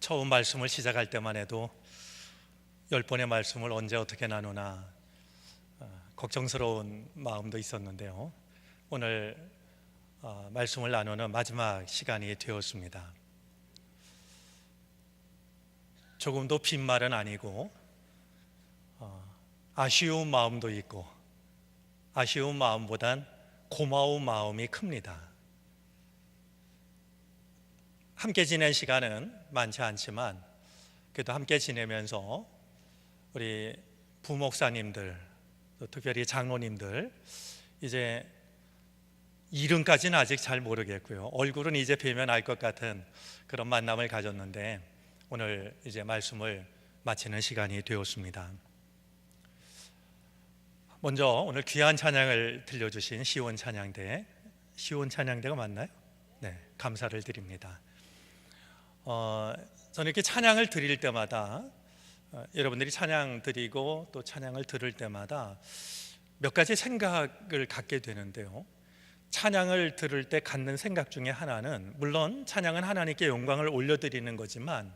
처음 말씀을 시작할 때만 해도 10번의 말씀을 언제 어떻게 나누나 걱정스러운 마음도 있었는데요. 오늘 말씀을 나누는 마지막 시간이 되었습니다. 조금도 빈말은 아니고 아쉬운 마음도 있고, 아쉬운 마음보단 고마운 마음이 큽니다. 함께 지낸 시간은 많지 않지만 그래도 함께 지내면서 우리 부목사님들, 특별히 장로님들, 이제 이름까지는 아직 잘 모르겠고요, 얼굴은 이제 뵈면 알 것 같은 그런 만남을 가졌는데 오늘 이제 말씀을 마치는 시간이 되었습니다. 먼저 오늘 귀한 찬양을 들려주신 시온 찬양대, 시온 찬양대가 맞나요? 네, 감사를 드립니다. 저는 이렇게 찬양을 드릴 때마다 여러분들이 찬양 드리고 또 찬양을 들을 때마다 몇 가지 생각을 갖게 되는데요. 찬양을 들을 때 갖는 생각 중에 하나는, 물론 찬양은 하나님께 영광을 올려드리는 거지만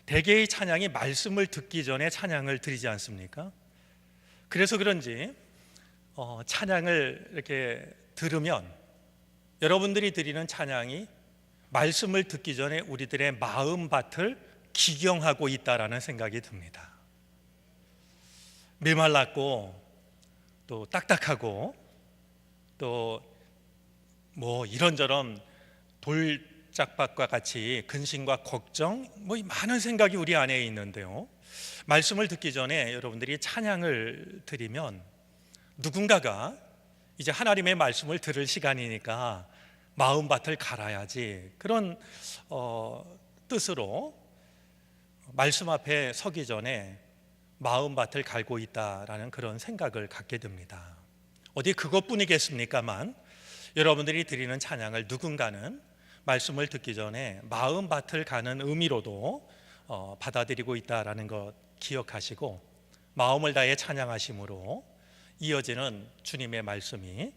대개의 찬양이 말씀을 듣기 전에 찬양을 드리지 않습니까? 그래서 그런지 찬양을 이렇게 들으면 여러분들이 드리는 찬양이 말씀을 듣기 전에 우리들의 마음밭을 기경하고 있다라는 생각이 듭니다. 메말랐고 또 딱딱하고 또 뭐 이런저런 돌짝밭과 같이 근심과 걱정, 뭐 많은 생각이 우리 안에 있는데요, 말씀을 듣기 전에 여러분들이 찬양을 드리면 누군가가 이제 하나님의 말씀을 들을 시간이니까 마음밭을 갈아야지, 그런 뜻으로 말씀 앞에 서기 전에 마음밭을 갈고 있다라는 그런 생각을 갖게 됩니다. 어디 그것뿐이겠습니까만 여러분들이 드리는 찬양을 누군가는 말씀을 듣기 전에 마음밭을 가는 의미로도 받아들이고 있다라는 것 기억하시고, 마음을 다해 찬양하심으로 이어지는 주님의 말씀이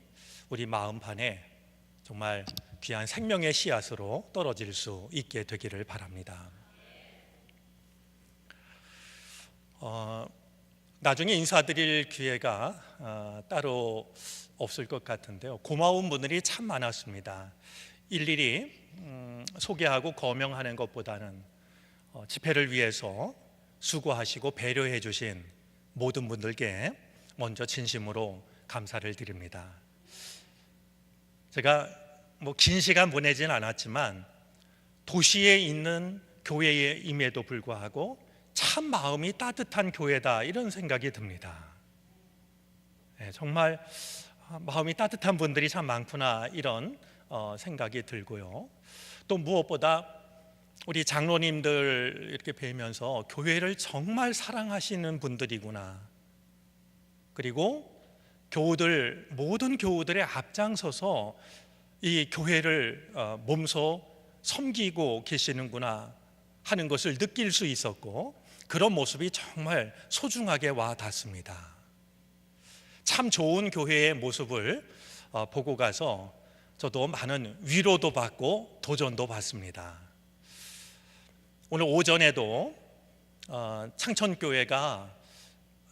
우리 마음판에 정말 귀한 생명의 씨앗으로 떨어질 수 있게 되기를 바랍니다. 나중에 인사드릴 기회가 따로 없을 것 같은데요, 고마운 분들이 참 많았습니다. 일일이 소개하고 거명하는 것보다는 집회를 위해서 수고하시고 배려해 주신 모든 분들께 먼저 진심으로 감사를 드립니다. 제가 뭐 긴 시간 보내진 않았지만 도시에 있는 교회임에도 불구하고 참 마음이 따뜻한 교회다, 이런 생각이 듭니다. 정말 마음이 따뜻한 분들이 참 많구나, 이런 생각이 들고요. 또 무엇보다 우리 장로님들 이렇게 뵈면서 교회를 정말 사랑하시는 분들이구나, 그리고 교우들, 모든 교우들의 앞장서서 이 교회를 몸소 섬기고 계시는구나 하는 것을 느낄 수 있었고, 그런 모습이 정말 소중하게 와 닿습니다. 참 좋은 교회의 모습을 보고 가서 저도 많은 위로도 받고 도전도 받습니다. 오늘 오전에도 창천교회가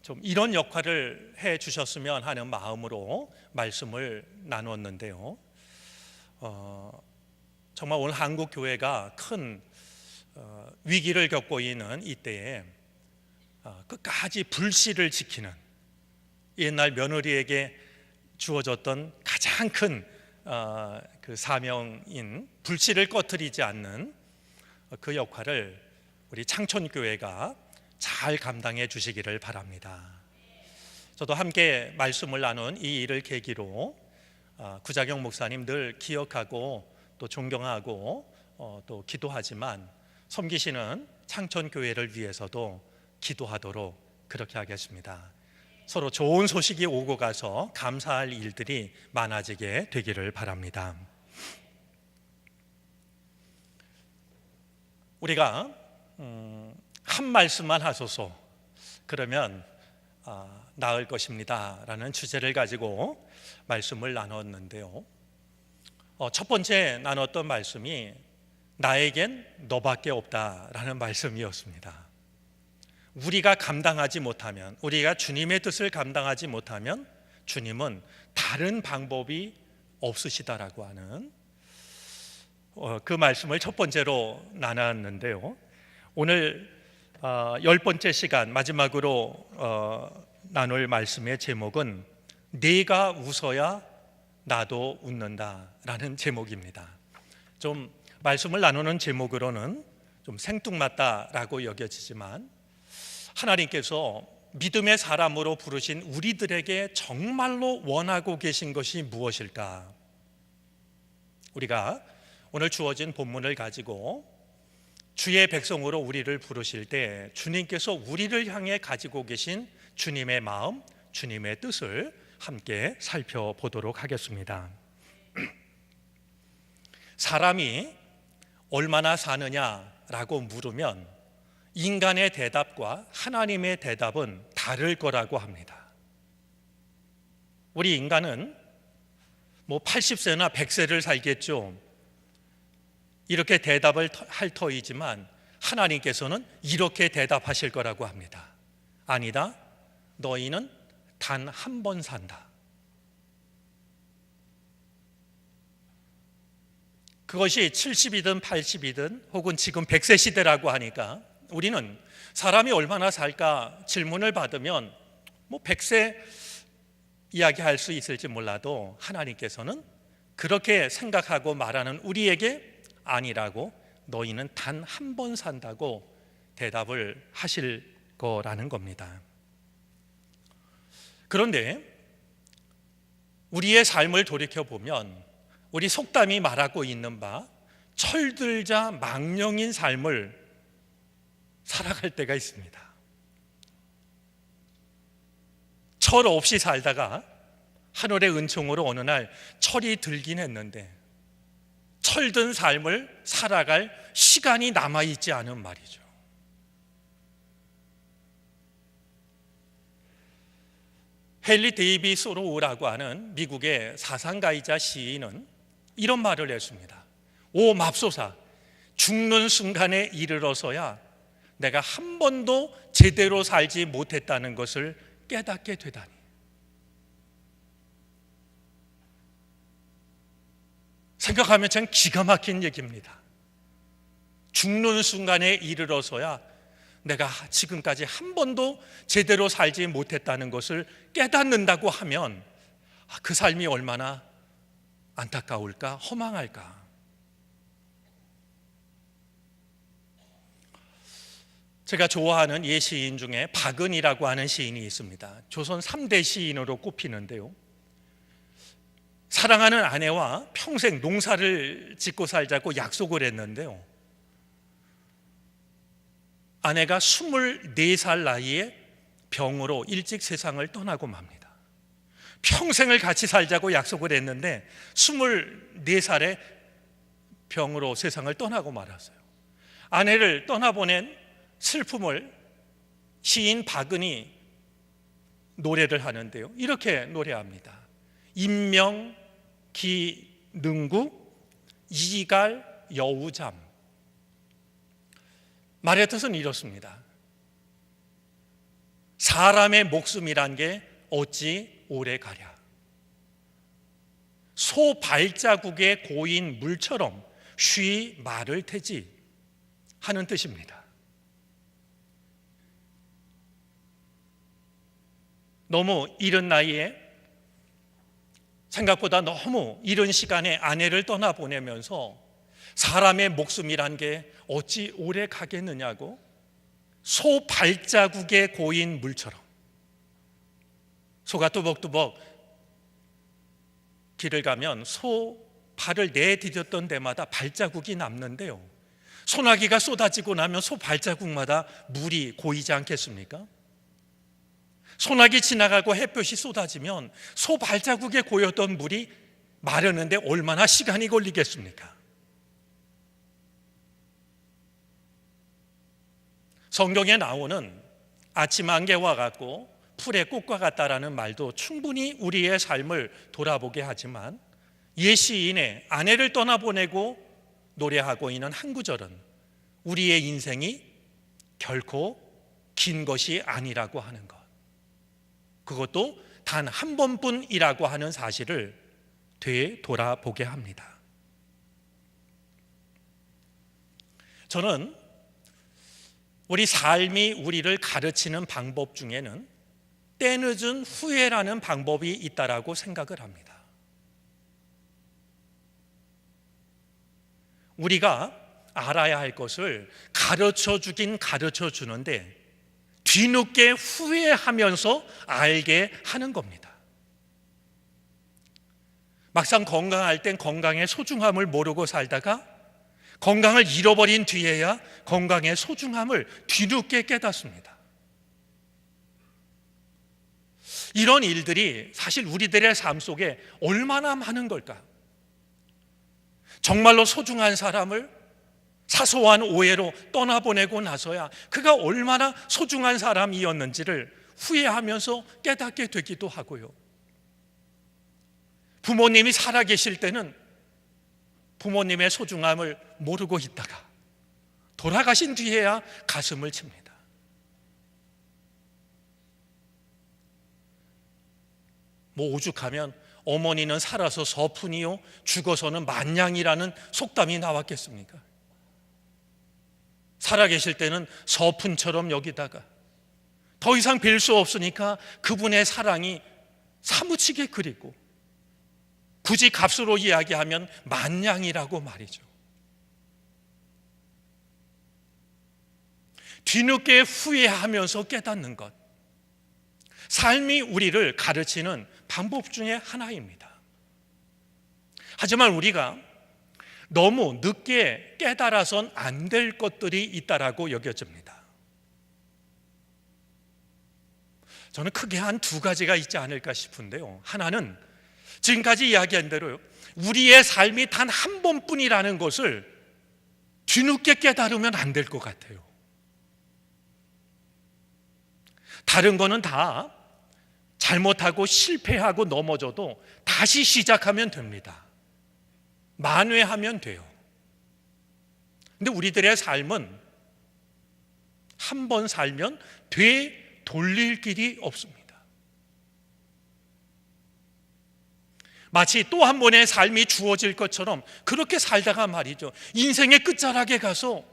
좀 이런 역할을 해 주셨으면 하는 마음으로 말씀을 나눴는데요, 정말 오늘 한국 교회가 큰 위기를 겪고 있는 이때에 끝까지 불씨를 지키는, 옛날 며느리에게 주어졌던 가장 큰 그 사명인 불씨를 꺼뜨리지 않는 그 역할을 우리 창천교회가 잘 감당해 주시기를 바랍니다. 저도 함께 말씀을 나눈 이 일을 계기로 구자경 목사님 늘 기억하고 또 존경하고 또 기도하지만 섬기시는 창천교회를 위해서도 기도하도록 그렇게 하겠습니다. 서로 좋은 소식이 오고 가서 감사할 일들이 많아지게 되기를 바랍니다. 우리가 한 말씀만 하소서, 그러면 나을 것입니다 라는 주제를 가지고 말씀을 나눴는데요, 첫 번째 나눴던 말씀이 나에겐 너밖에 없다라는 말씀이었습니다. 우리가 감당하지 못하면, 우리가 주님의 뜻을 감당하지 못하면 주님은 다른 방법이 없으시다라고 하는 그 말씀을 첫 번째로 나눴는데요. 오늘 10번째 시간 마지막으로 나눌 말씀의 제목은 네가 웃어야 나도 웃는다라는 제목입니다. 좀 말씀을 나누는 제목으로는 좀 생뚱맞다라고 여겨지지만 하나님께서 믿음의 사람으로 부르신 우리들에게 정말로 원하고 계신 것이 무엇일까? 우리가 오늘 주어진 본문을 가지고 주의 백성으로 우리를 부르실 때 주님께서 우리를 향해 가지고 계신 주님의 마음, 주님의 뜻을 함께 살펴보도록 하겠습니다. 사람이 얼마나 사느냐라고 물으면 인간의 대답과 하나님의 대답은 다를 거라고 합니다. 우리 인간은 80세나 100세를 살겠죠. 이렇게 대답을 할 터이지만 하나님께서는 이렇게 대답하실 거라고 합니다. 아니다, 너희는 단 한 번 산다. 그것이 70이든 80이든 혹은 지금 100세 시대라고 하니까 우리는 사람이 얼마나 살까 질문을 받으면 100세 이야기할 수 있을지 몰라도 하나님께서는 그렇게 생각하고 말하는 우리에게 아니라고, 너희는 단 한 번 산다고 대답을 하실 거라는 겁니다. 그런데 우리의 삶을 돌이켜보면 우리 속담이 말하고 있는 바 철들자 망령인 삶을 살아갈 때가 있습니다. 철 없이 살다가 하늘의 은총으로 어느 날 철이 들긴 했는데 철든 삶을 살아갈 시간이 남아있지 않은 말이죠. 헨리 데이비 소로우라고 하는 미국의 사상가이자 시인은 이런 말을 했습니다. 오 맙소사, 죽는 순간에 이르러서야 내가 한 번도 제대로 살지 못했다는 것을 깨닫게 되다니. 생각하면 참 기가 막힌 얘기입니다. 죽는 순간에 이르러서야 내가 지금까지 한 번도 제대로 살지 못했다는 것을 깨닫는다고 하면 그 삶이 얼마나 안타까울까, 허망할까. 제가 좋아하는 예시인 중에 박은이라고 하는 시인이 있습니다. 조선 3대 시인으로 꼽히는데요. 사랑하는 아내와 평생 농사를 짓고 살자고 약속을 했는데요. 아내가 24살 나이에 병으로 일찍 세상을 떠나고 맙니다. 평생을 같이 살자고 약속을 했는데 24살에 병으로 세상을 떠나고 말았어요. 아내를 떠나보낸 슬픔을 시인 박은이 노래를 하는데요. 이렇게 노래합니다. 인명 기능구 이갈 여우잠. 말의 뜻은 이렇습니다. 사람의 목숨이란 게 어찌 오래 가랴. 소 발자국에 고인 물처럼 쉬 마를 테지 하는 뜻입니다. 너무 이른 나이에, 생각보다 너무 이른 시간에 아내를 떠나보내면서 사람의 목숨이란 게 어찌 오래 가겠느냐고, 소 발자국에 고인 물처럼. 소가 뚜벅뚜벅 길을 가면 소 발을 내디뎠던 데마다 발자국이 남는데요, 소나기가 쏟아지고 나면 소 발자국마다 물이 고이지 않겠습니까? 소나기 지나가고 햇볕이 쏟아지면 소 발자국에 고였던 물이 마르는데 얼마나 시간이 걸리겠습니까? 성경에 나오는 아침 안개와 같고 풀의 꽃과 같다라는 말도 충분히 우리의 삶을 돌아보게 하지만, 옛 시인의 아내를 떠나보내고 노래하고 있는 한 구절은 우리의 인생이 결코 긴 것이 아니라고 하는 것, 그것도 단 한 번뿐이라고 하는 사실을 되돌아보게 합니다. 저는 우리 삶이 우리를 가르치는 방법 중에는 때늦은 후회라는 방법이 있다라고 생각을 합니다. 우리가 알아야 할 것을 가르쳐 주긴 가르쳐 주는데 뒤늦게 후회하면서 알게 하는 겁니다. 막상 건강할 땐 건강의 소중함을 모르고 살다가 건강을 잃어버린 뒤에야 건강의 소중함을 뒤늦게 깨닫습니다. 이런 일들이 사실 우리들의 삶 속에 얼마나 많은 걸까? 정말로 소중한 사람을 사소한 오해로 떠나보내고 나서야 그가 얼마나 소중한 사람이었는지를 후회하면서 깨닫게 되기도 하고요. 부모님이 살아계실 때는 부모님의 소중함을 모르고 있다가 돌아가신 뒤에야 가슴을 칩니다. 오죽하면 어머니는 살아서 서푼이요 죽어서는 만냥이라는 속담이 나왔겠습니까? 살아계실 때는 서푼처럼 여기다가 더 이상 뵐 수 없으니까 그분의 사랑이 사무치게 그립고 굳이 값으로 이야기하면 만냥이라고 말이죠. 뒤늦게 후회하면서 깨닫는 것, 삶이 우리를 가르치는 방법 중에 하나입니다. 하지만 우리가 너무 늦게 깨달아선 안 될 것들이 있다라고 여겨집니다. 저는 크게 한 두 가지가 있지 않을까 싶은데요. 하나는 지금까지 이야기한 대로 우리의 삶이 단 한 번뿐이라는 것을 뒤늦게 깨달으면 안 될 것 같아요. 다른 거는 다 잘못하고 실패하고 넘어져도 다시 시작하면 됩니다. 만회하면 돼요. 근데 우리들의 삶은 한 번 살면 되돌릴 길이 없습니다. 마치 또 한 번의 삶이 주어질 것처럼 그렇게 살다가 말이죠, 인생의 끝자락에 가서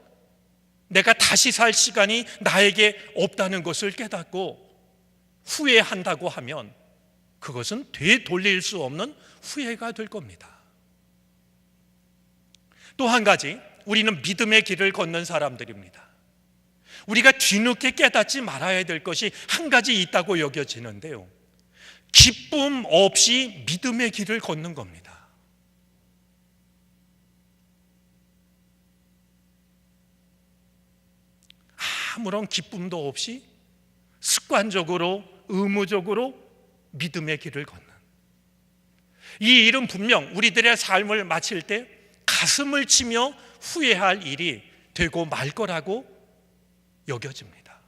내가 다시 살 시간이 나에게 없다는 것을 깨닫고 후회한다고 하면 그것은 되돌릴 수 없는 후회가 될 겁니다. 또 한 가지, 우리는 믿음의 길을 걷는 사람들입니다. 우리가 뒤늦게 깨닫지 말아야 될 것이 한 가지 있다고 여겨지는데요, 기쁨 없이 믿음의 길을 걷는 겁니다. 아무런 기쁨도 없이 습관적으로 의무적으로 믿음의 길을 걷는, 이 일은 분명 우리들의 삶을 마칠 때 가슴을 치며 후회할 일이 되고 말 거라고 여겨집니다.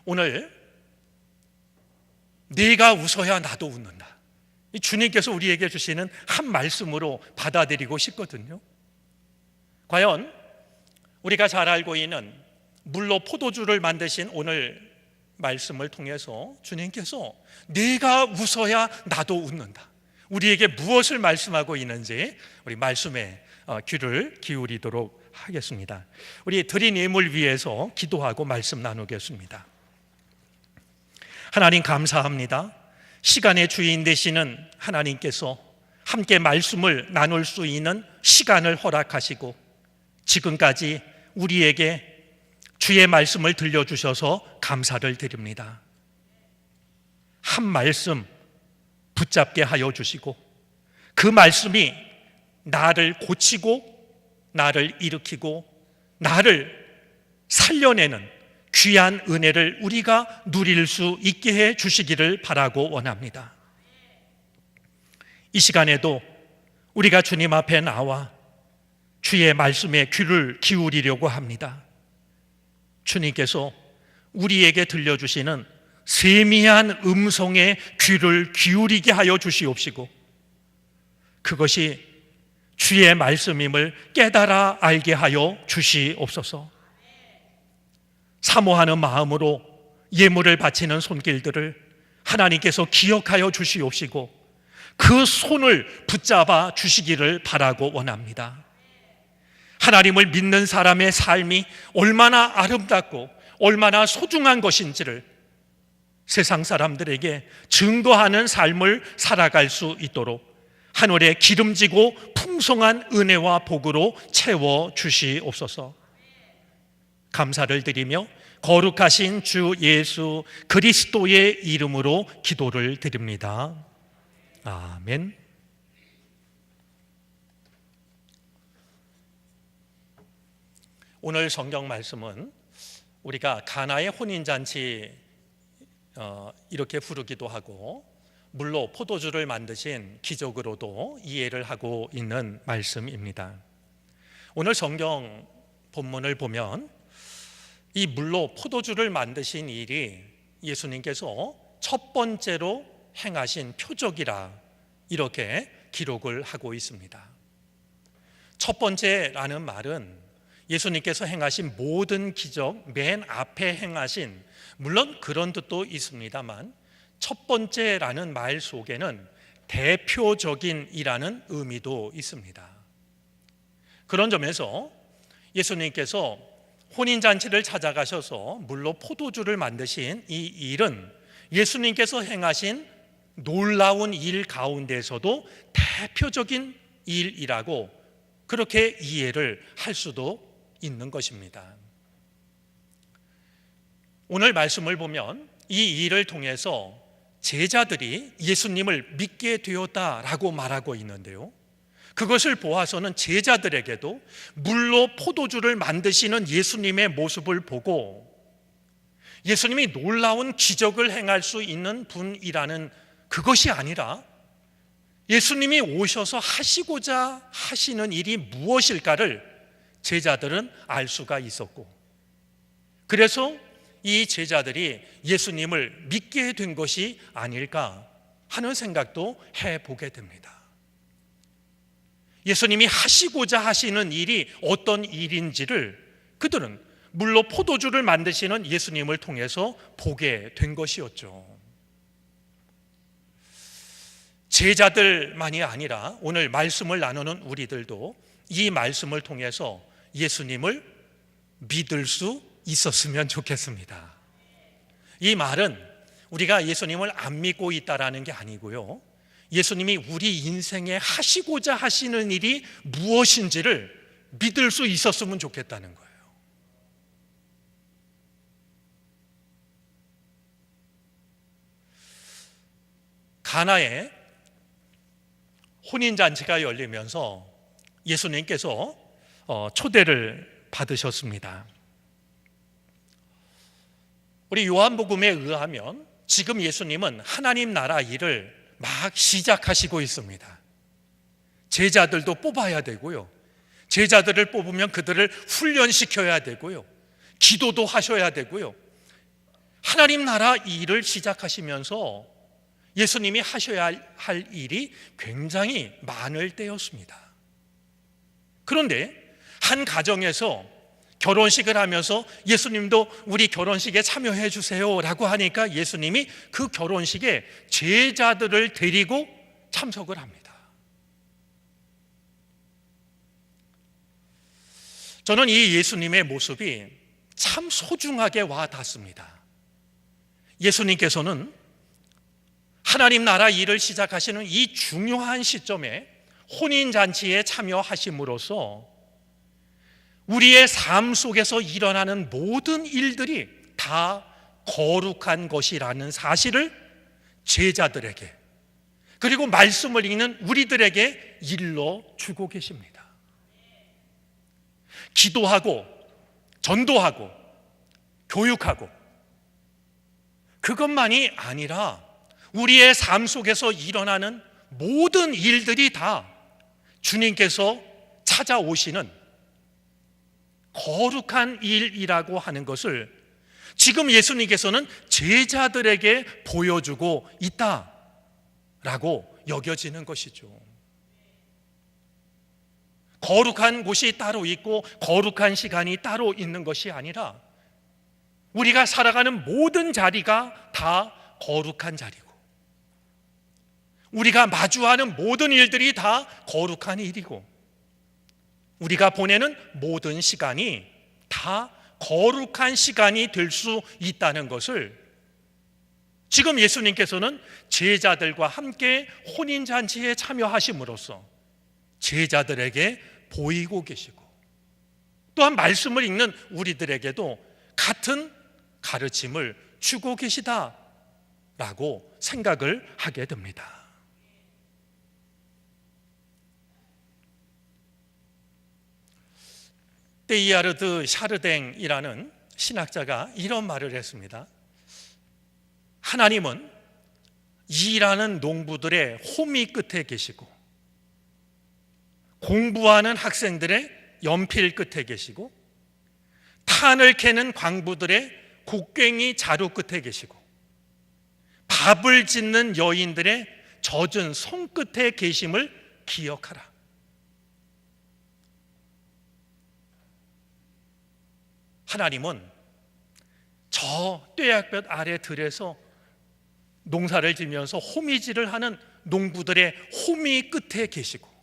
오늘 네가 웃어야 나도 웃는다, 이 주님께서 우리에게 주시는 한 말씀으로 받아들이고 싶거든요. 과연 우리가 잘 알고 있는 물로 포도주를 만드신 오늘 말씀을 통해서 주님께서 네가 웃어야 나도 웃는다, 우리에게 무엇을 말씀하고 있는지 우리 말씀에 귀를 기울이도록 하겠습니다. 우리 드린 예물 위해서 기도하고 말씀 나누겠습니다. 하나님 감사합니다. 시간의 주인 되시는 하나님께서 함께 말씀을 나눌 수 있는 시간을 허락하시고 지금까지 우리에게 주의 말씀을 들려주셔서 감사를 드립니다. 한 말씀 붙잡게 하여 주시고 그 말씀이 나를 고치고 나를 일으키고 나를 살려내는 귀한 은혜를 우리가 누릴 수 있게 해 주시기를 바라고 원합니다. 이 시간에도 우리가 주님 앞에 나와 주의 말씀에 귀를 기울이려고 합니다. 주님께서 우리에게 들려주시는 세미한 음성에 귀를 기울이게 하여 주시옵시고 그것이 주의 말씀임을 깨달아 알게 하여 주시옵소서. 사모하는 마음으로 예물을 바치는 손길들을 하나님께서 기억하여 주시옵시고 그 손을 붙잡아 주시기를 바라고 원합니다. 하나님을 믿는 사람의 삶이 얼마나 아름답고 얼마나 소중한 것인지를 세상 사람들에게 증거하는 삶을 살아갈 수 있도록 하늘의 기름지고 풍성한 은혜와 복으로 채워 주시옵소서. 감사를 드리며 거룩하신 주 예수 그리스도의 이름으로 기도를 드립니다. 아멘. 오늘 성경 말씀은 우리가 가나의 혼인잔치 이렇게 부르기도 하고 물로 포도주를 만드신 기적으로도 이해를 하고 있는 말씀입니다. 오늘 성경 본문을 보면 이 물로 포도주를 만드신 일이 예수님께서 첫 번째로 행하신 표적이라 이렇게 기록을 하고 있습니다. 첫 번째라는 말은 예수님께서 행하신 모든 기적 맨 앞에 행하신, 물론 그런 뜻도 있습니다만 첫 번째라는 말 속에는 대표적인이라는 의미도 있습니다. 그런 점에서 예수님께서 혼인잔치를 찾아가셔서 물로 포도주를 만드신 이 일은 예수님께서 행하신 놀라운 일 가운데서도 대표적인 일이라고 그렇게 이해를 할 수도 있는 것입니다. 오늘 말씀을 보면 이 일을 통해서 제자들이 예수님을 믿게 되었다라고 말하고 있는데요, 그것을 보아서는 제자들에게도 물로 포도주를 만드시는 예수님의 모습을 보고 예수님이 놀라운 기적을 행할 수 있는 분이라는 그것이 아니라 예수님이 오셔서 하시고자 하시는 일이 무엇일까를 제자들은 알 수가 있었고, 그래서 이 제자들이 예수님을 믿게 된 것이 아닐까 하는 생각도 해보게 됩니다. 예수님이 하시고자 하시는 일이 어떤 일인지를 그들은 물로 포도주를 만드시는 예수님을 통해서 보게 된 것이었죠. 제자들만이 아니라 오늘 말씀을 나누는 우리들도 이 말씀을 통해서 예수님을 믿을 수 있었으면 좋겠습니다. 이 말은 우리가 예수님을 안 믿고 있다라는 게 아니고요, 예수님이 우리 인생에 하시고자 하시는 일이 무엇인지를 믿을 수 있었으면 좋겠다는 거예요. 가나에 혼인잔치가 열리면서 예수님께서 초대를 받으셨습니다. 우리 요한복음에 의하면 지금 예수님은 하나님 나라 일을 막 시작하시고 있습니다. 제자들도 뽑아야 되고요, 제자들을 뽑으면 그들을 훈련시켜야 되고요, 기도도 하셔야 되고요, 하나님 나라 일을 시작하시면서 예수님이 하셔야 할 일이 굉장히 많을 때였습니다. 그런데 한 가정에서 결혼식을 하면서 예수님도 우리 결혼식에 참여해 주세요 라고 하니까 예수님이 그 결혼식에 제자들을 데리고 참석을 합니다. 저는 이 예수님의 모습이 참 소중하게 와 닿습니다. 예수님께서는 하나님 나라 일을 시작하시는 이 중요한 시점에 혼인잔치에 참여하심으로써 우리의 삶 속에서 일어나는 모든 일들이 다 거룩한 것이라는 사실을 제자들에게, 그리고 말씀을 읽는 우리들에게 일러주고 계십니다. 기도하고 전도하고 교육하고 그것만이 아니라 우리의 삶 속에서 일어나는 모든 일들이 다 주님께서 찾아오시는 거룩한 일이라고 하는 것을 지금 예수님께서는 제자들에게 보여주고 있다라고 여겨지는 것이죠. 거룩한 곳이 따로 있고 거룩한 시간이 따로 있는 것이 아니라 우리가 살아가는 모든 자리가 다 거룩한 자리고 우리가 마주하는 모든 일들이 다 거룩한 일이고 우리가 보내는 모든 시간이 다 거룩한 시간이 될 수 있다는 것을 지금 예수님께서는 제자들과 함께 혼인잔치에 참여하심으로써 제자들에게 보이고 계시고 또한 말씀을 읽는 우리들에게도 같은 가르침을 주고 계시다라고 생각을 하게 됩니다. 데이아르드 샤르댕이라는 신학자가 이런 말을 했습니다. 하나님은 일하는 농부들의 호미 끝에 계시고 공부하는 학생들의 연필 끝에 계시고 탄을 캐는 광부들의 곡괭이 자루 끝에 계시고 밥을 짓는 여인들의 젖은 손끝에 계심을 기억하라. 하나님은 저 뙤약볕 아래 들에서 농사를 지면서 호미질을 하는 농부들의 호미 끝에 계시고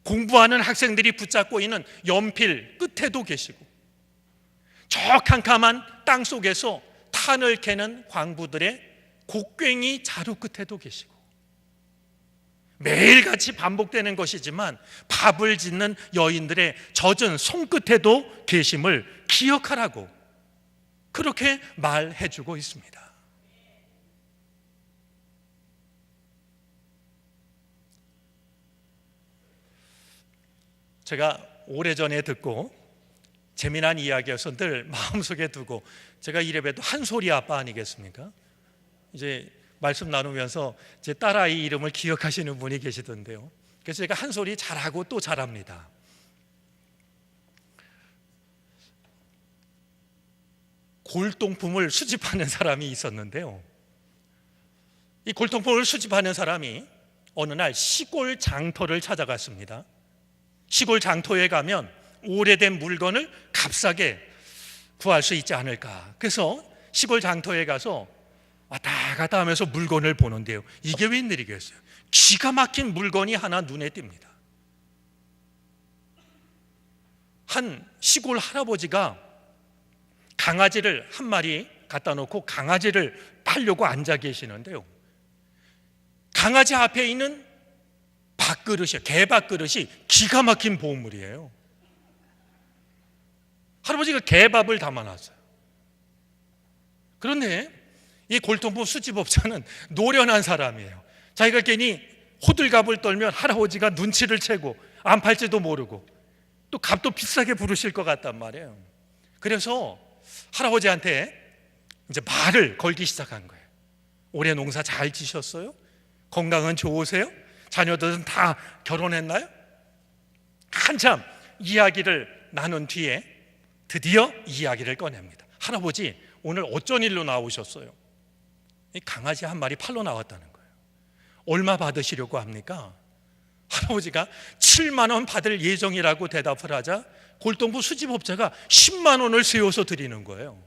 공부하는 학생들이 붙잡고 있는 연필 끝에도 계시고 저 캄캄한 땅 속에서 탄을 캐는 광부들의 곡괭이 자루 끝에도 계시고 매일같이 반복되는 것이지만 밥을 짓는 여인들의 젖은 손끝에도 계심을 기억하라고 그렇게 말해주고 있습니다. 제가 오래전에 듣고 재미난 이야기여서 늘 마음속에 두고 제가 이래봬도 한소리 아빠 아니겠습니까? 이제 말씀 나누면서 제 딸아이 이름을 기억하시는 분이 계시던데요. 그래서 제가 한소리 잘하고 또 잘합니다. 골동품을 수집하는 사람이 있었는데요. 이 골동품을 수집하는 사람이 어느 날 시골 장터를 찾아갔습니다. 시골 장터에 가면 오래된 물건을 값싸게 구할 수 있지 않을까. 그래서 시골 장터에 가서 왔다 갔다 하면서 물건을 보는데요. 이게 웬일이겠어요? 기가 막힌 물건이 하나 눈에 띕니다. 한 시골 할아버지가 강아지를 한 마리 갖다 놓고 강아지를 팔려고 앉아 계시는데요. 강아지 앞에 있는 밥그릇이, 개밥그릇이 기가 막힌 보물이에요. 할아버지가 개밥을 담아놨어요. 그런데 이 골동품 수집업자는 노련한 사람이에요. 자기가 괜히 호들갑을 떨면 할아버지가 눈치를 채고 안 팔지도 모르고 또 값도 비싸게 부르실 것 같단 말이에요. 그래서 할아버지한테 이제 말을 걸기 시작한 거예요. 올해 농사 잘 지셨어요? 건강은 좋으세요? 자녀들은 다 결혼했나요? 한참 이야기를 나눈 뒤에 드디어 이야기를 꺼냅니다. 할아버지, 오늘 어쩐 일로 나오셨어요? 이 강아지 한 마리 팔러 나왔다는 거예요. 얼마 받으시려고 합니까? 할아버지가 7만 원 받을 예정이라고 대답을 하자 골동품 수집업자가 10만 원을 세워서 드리는 거예요.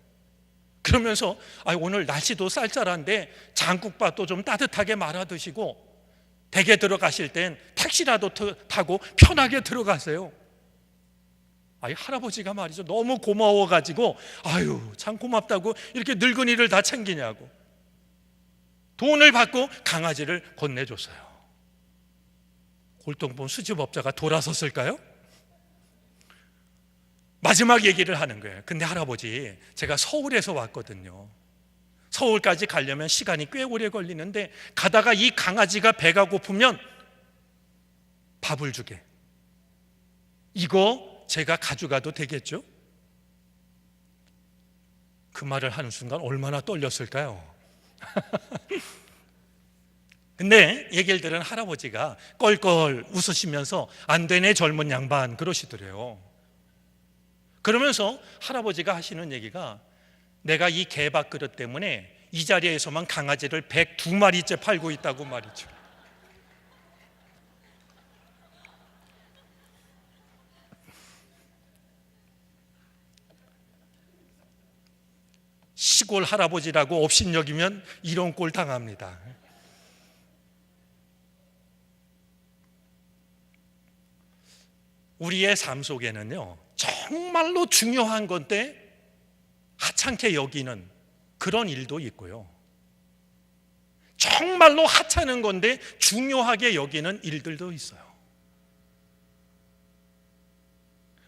그러면서 오늘 날씨도 쌀쌀한데 장국밥도 좀 따뜻하게 말아 드시고 댁에 들어가실 땐 택시라도 타고 편하게 들어가세요. 할아버지가 말이죠, 너무 고마워가지고 참 고맙다고 이렇게 늙은이를 다 챙기냐고 돈을 받고 강아지를 건네줬어요. 골동품 수집업자가 돌아섰을까요? 마지막 얘기를 하는 거예요. 근데 할아버지, 제가 서울에서 왔거든요. 서울까지 가려면 시간이 꽤 오래 걸리는데 가다가 이 강아지가 배가 고프면 밥을 주게. 이거 제가 가져가도 되겠죠? 그 말을 하는 순간 얼마나 떨렸을까요? 근데 얘기를 들은 할아버지가 껄껄 웃으시면서 안 되네 젊은 양반 그러시더래요. 그러면서 할아버지가 하시는 얘기가 내가 이 개밥 그릇 때문에 이 자리에서만 강아지를 102마리째 팔고 있다고 말이죠. 시골 할아버지라고 업신여기면 이런 꼴 당합니다. 우리의 삶 속에는요, 정말로 중요한 건데 하찮게 여기는 그런 일도 있고요, 정말로 하찮은 건데 중요하게 여기는 일들도 있어요.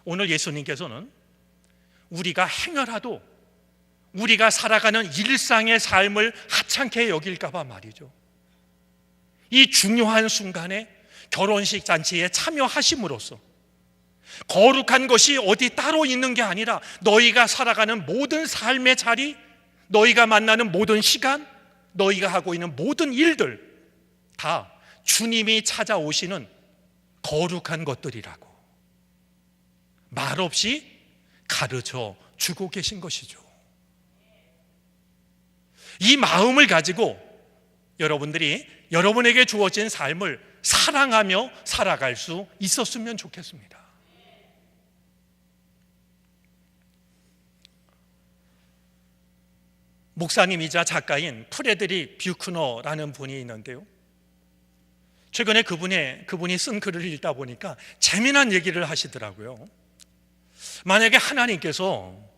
오늘 예수님께서는 우리가 행여라도 우리가 살아가는 일상의 삶을 하찮게 여길까 봐 말이죠, 이 중요한 순간에 결혼식 잔치에 참여하심으로써 거룩한 것이 어디 따로 있는 게 아니라 너희가 살아가는 모든 삶의 자리, 너희가 만나는 모든 시간, 너희가 하고 있는 모든 일들 다 주님이 찾아오시는 거룩한 것들이라고 말없이 가르쳐 주고 계신 것이죠. 이 마음을 가지고 여러분들이 여러분에게 주어진 삶을 사랑하며 살아갈 수 있었으면 좋겠습니다. 목사님이자 작가인 프레드릭 뷰크너라는 분이 있는데요, 최근에 그분이 쓴 글을 읽다 보니까 재미난 얘기를 하시더라고요. 만약에 하나님께서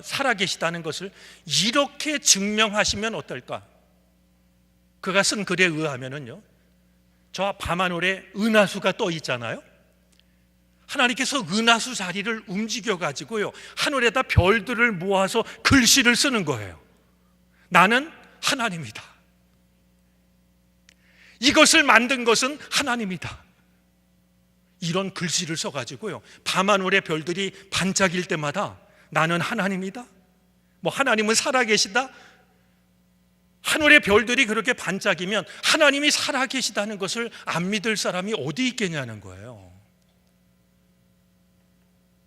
살아계시다는 것을 이렇게 증명하시면 어떨까? 그가 쓴 글에 의하면은요, 저 밤하늘에 은하수가 떠 있잖아요. 하나님께서 은하수 자리를 움직여 가지고요, 하늘에다 별들을 모아서 글씨를 쓰는 거예요. 나는 하나님이다. 이것을 만든 것은 하나님이다. 이런 글씨를 써가지고요, 밤하늘의 별들이 반짝일 때마다 나는 하나님이다, 하나님은 살아계시다, 하늘의 별들이 그렇게 반짝이면 하나님이 살아계시다는 것을 안 믿을 사람이 어디 있겠냐는 거예요.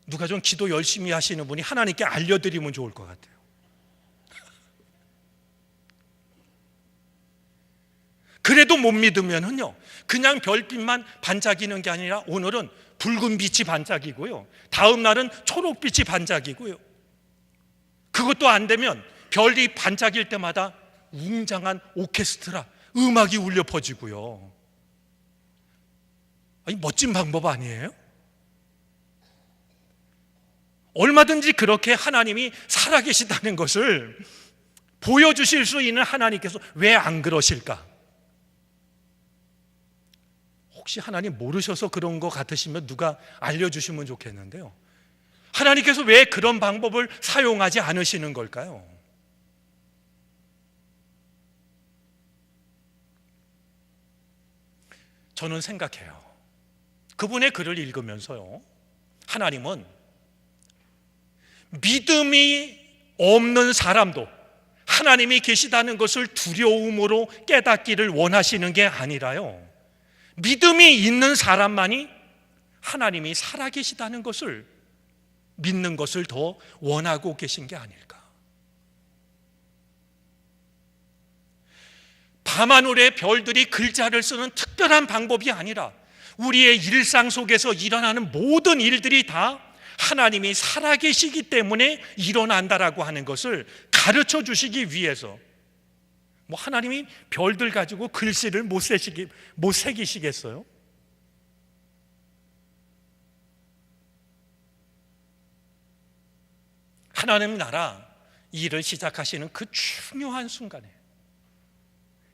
누가 좀 기도 열심히 하시는 분이 하나님께 알려드리면 좋을 것 같아요. 그래도 못 믿으면은요, 그냥 별빛만 반짝이는 게 아니라 오늘은 붉은 빛이 반짝이고요, 다음 날은 초록빛이 반짝이고요, 그것도 안 되면 별이 반짝일 때마다 웅장한 오케스트라 음악이 울려 퍼지고요. 아니, 멋진 방법 아니에요? 얼마든지 그렇게 하나님이 살아계시다는 것을 보여주실 수 있는 하나님께서 왜 안 그러실까? 혹시 하나님 모르셔서 그런 것 같으시면 누가 알려주시면 좋겠는데요, 하나님께서 왜 그런 방법을 사용하지 않으시는 걸까요? 저는 생각해요, 그분의 글을 읽으면서요, 하나님은 믿음이 없는 사람도 하나님이 계시다는 것을 두려움으로 깨닫기를 원하시는 게 아니라요, 믿음이 있는 사람만이 하나님이 살아계시다는 것을 믿는 것을 더 원하고 계신 게 아닐까. 밤하늘의 별들이 글자를 쓰는 특별한 방법이 아니라 우리의 일상 속에서 일어나는 모든 일들이 다 하나님이 살아계시기 때문에 일어난다라고 하는 것을 가르쳐 주시기 위해서, 하나님이 별들 가지고 글씨를 못 새기시겠어요? 하나님 나라 일을 시작하시는 그 중요한 순간에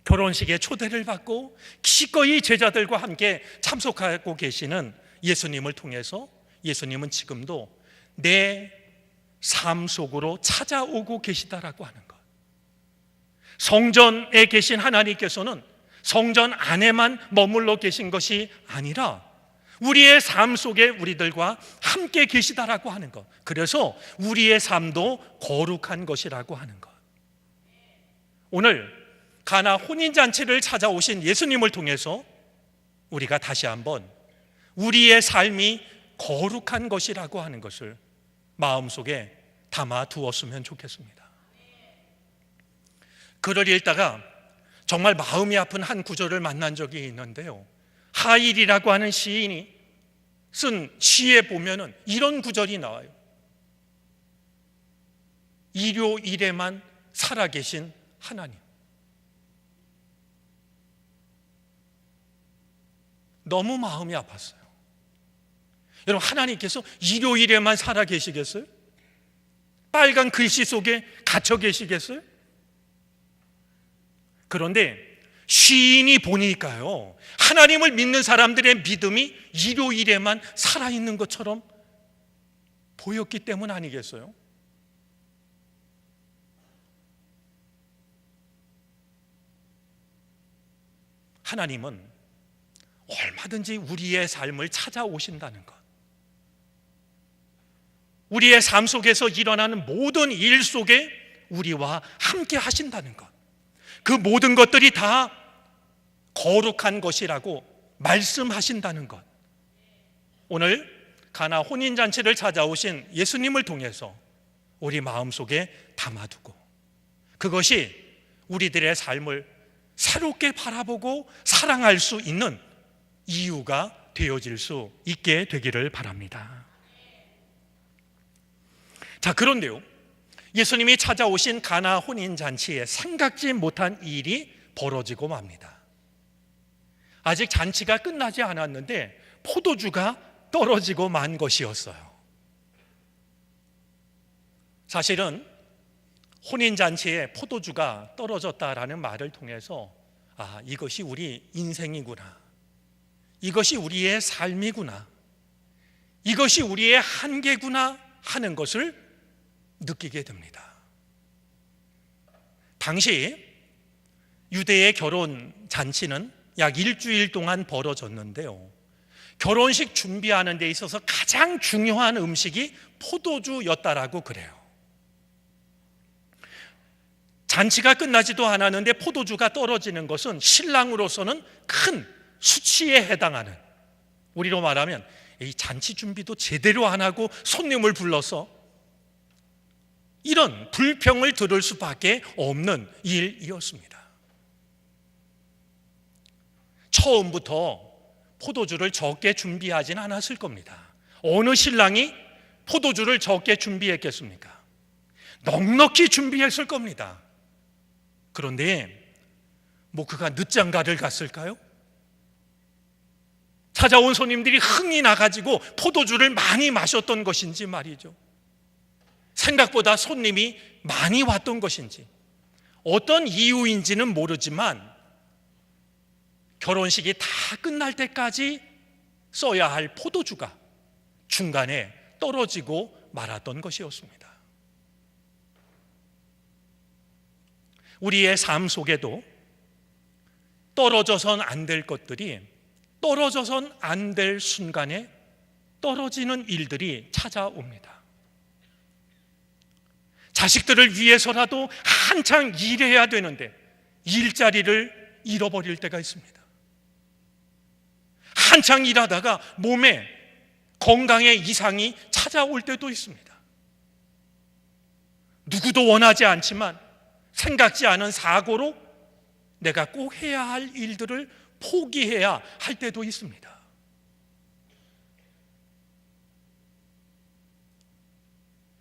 결혼식에 초대를 받고 기꺼이 제자들과 함께 참석하고 계시는 예수님을 통해서 예수님은 지금도 내 삶 속으로 찾아오고 계시다라고 하는 것. 성전에 계신 하나님께서는 성전 안에만 머물러 계신 것이 아니라 우리의 삶 속에 우리들과 함께 계시다라고 하는 것. 그래서 우리의 삶도 거룩한 것이라고 하는 것. 오늘 가나 혼인잔치를 찾아오신 예수님을 통해서 우리가 다시 한번 우리의 삶이 거룩한 것이라고 하는 것을 마음속에 담아 두었으면 좋겠습니다. 글을 읽다가 정말 마음이 아픈 한 구절을 만난 적이 있는데요, 하일이라고 하는 시인이 쓴 시에 보면은 이런 구절이 나와요. 일요일에만 살아계신 하나님. 너무 마음이 아팠어요. 여러분, 하나님께서 일요일에만 살아계시겠어요? 빨간 글씨 속에 갇혀 계시겠어요? 그런데 시인이 보니까요, 하나님을 믿는 사람들의 믿음이 일요일에만 살아있는 것처럼 보였기 때문 아니겠어요? 하나님은 얼마든지 우리의 삶을 찾아오신다는 것, 우리의 삶 속에서 일어나는 모든 일 속에 우리와 함께 하신다는 것, 그 모든 것들이 다 거룩한 것이라고 말씀하신다는 것, 오늘 가나 혼인잔치를 찾아오신 예수님을 통해서 우리 마음속에 담아두고, 그것이 우리들의 삶을 새롭게 바라보고 사랑할 수 있는 이유가 되어질 수 있게 되기를 바랍니다. 자, 그런데요, 예수님이 찾아오신 가나 혼인잔치에 생각지 못한 일이 벌어지고 맙니다. 아직 잔치가 끝나지 않았는데 포도주가 떨어지고 만 것이었어요. 사실은 혼인잔치에 포도주가 떨어졌다라는 말을 통해서, 아, 이것이 우리 인생이구나, 이것이 우리의 삶이구나, 이것이 우리의 한계구나 하는 것을 느끼게 됩니다. 당시 유대의 결혼 잔치는 약 일주일 동안 벌어졌는데요, 결혼식 준비하는 데 있어서 가장 중요한 음식이 포도주였다라고 그래요. 잔치가 끝나지도 않았는데 포도주가 떨어지는 것은 신랑으로서는 큰 수치에 해당하는, 우리로 말하면 이 잔치 준비도 제대로 안 하고 손님을 불러서 이런 불평을 들을 수밖에 없는 일이었습니다. 처음부터 포도주를 적게 준비하진 않았을 겁니다. 어느 신랑이 포도주를 적게 준비했겠습니까? 넉넉히 준비했을 겁니다. 그런데 그가 늦장가를 갔을까요? 찾아온 손님들이 흥이 나가지고 포도주를 많이 마셨던 것인지 말이죠, 생각보다 손님이 많이 왔던 것인지, 어떤 이유인지는 모르지만 결혼식이 다 끝날 때까지 써야 할 포도주가 중간에 떨어지고 말았던 것이었습니다. 우리의 삶 속에도 떨어져선 안 될 것들이 떨어져선 안 될 순간에 떨어지는 일들이 찾아옵니다. 자식들을 위해서라도 한창 일해야 되는데 일자리를 잃어버릴 때가 있습니다. 한창 일하다가 몸에 건강에 이상이 찾아올 때도 있습니다. 누구도 원하지 않지만 생각지 않은 사고로 내가 꼭 해야 할 일들을 포기해야 할 때도 있습니다.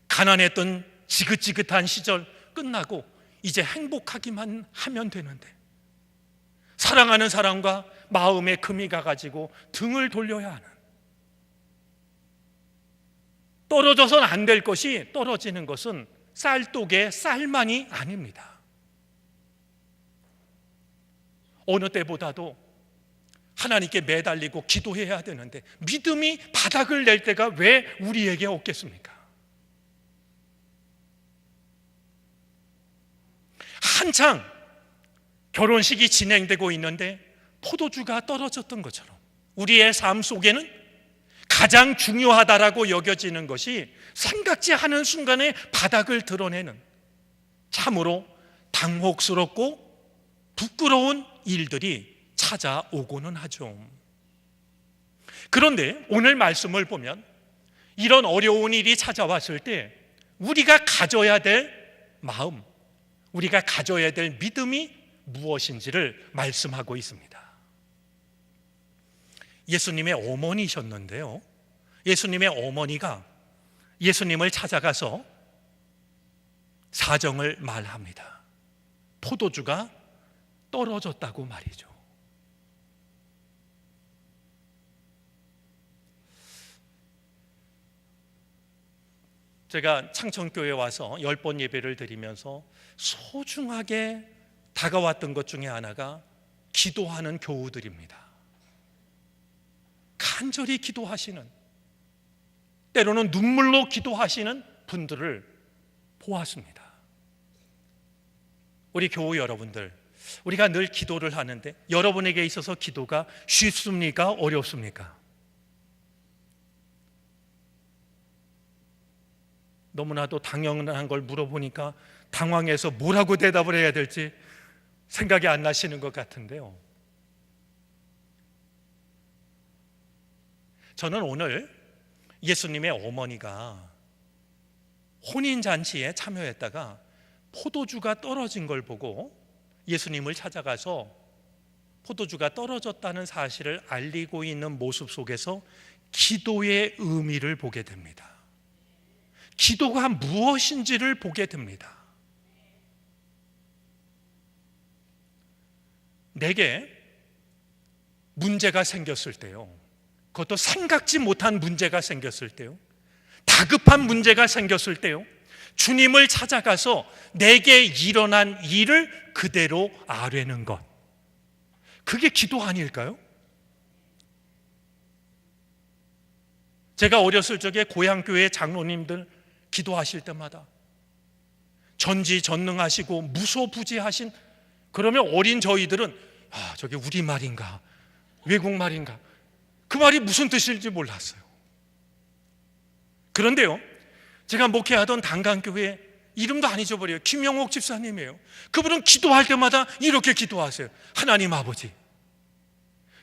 가난했던 지긋지긋한 시절 끝나고 이제 행복하기만 하면 되는데, 사랑하는 사람과 마음에 금이 가가지고 등을 돌려야 하는, 떨어져선 안 될 것이 떨어지는 것은 쌀독의 쌀만이 아닙니다. 어느 때보다도 하나님께 매달리고 기도해야 되는데 믿음이 바닥을 낼 때가 왜 우리에게 없겠습니까? 한창 결혼식이 진행되고 있는데 포도주가 떨어졌던 것처럼 우리의 삶 속에는 가장 중요하다라고 여겨지는 것이 생각지 않은 순간에 바닥을 드러내는 참으로 당혹스럽고 부끄러운 일들이 찾아오고는 하죠. 그런데 오늘 말씀을 보면 이런 어려운 일이 찾아왔을 때 우리가 가져야 될 마음, 우리가 가져야 될 믿음이 무엇인지를 말씀하고 있습니다. 예수님의 어머니셨는데요, 예수님의 어머니가 예수님을 찾아가서 사정을 말합니다. 포도주가 떨어졌다고 말이죠. 제가 창천교회에 와서 10번 예배를 드리면서 소중하게 다가왔던 것 중에 하나가 기도하는 교우들입니다. 간절히 기도하시는, 때로는 눈물로 기도하시는 분들을 보았습니다. 우리 교우 여러분들, 우리가 늘 기도를 하는데 여러분에게 있어서 기도가 쉽습니까? 어렵습니까? 너무나도 당연한 걸 물어보니까 당황해서 뭐라고 대답을 해야 될지 생각이 안 나시는 것 같은데요. 저는 오늘 예수님의 어머니가 혼인잔치에 참여했다가 포도주가 떨어진 걸 보고 예수님을 찾아가서 포도주가 떨어졌다는 사실을 알리고 있는 모습 속에서 기도의 의미를 보게 됩니다. 기도가 무엇인지를 보게 됩니다. 내게 문제가 생겼을 때요, 그것도 생각지 못한 문제가 생겼을 때요, 다급한 문제가 생겼을 때요, 주님을 찾아가서 내게 일어난 일을 그대로 아뢰는 것, 그게 기도 아닐까요? 제가 어렸을 적에 고향교회 장로님들 기도하실 때마다 전지전능하시고 무소부지하신, 그러면 어린 저희들은 저게 우리말인가 외국말인가 그 말이 무슨 뜻일지 몰랐어요. 그런데요, 제가 목회하던 단강교회, 이름도 안 잊어버려요. 김영옥 집사님이에요. 그분은 기도할 때마다 이렇게 기도하세요. 하나님 아버지,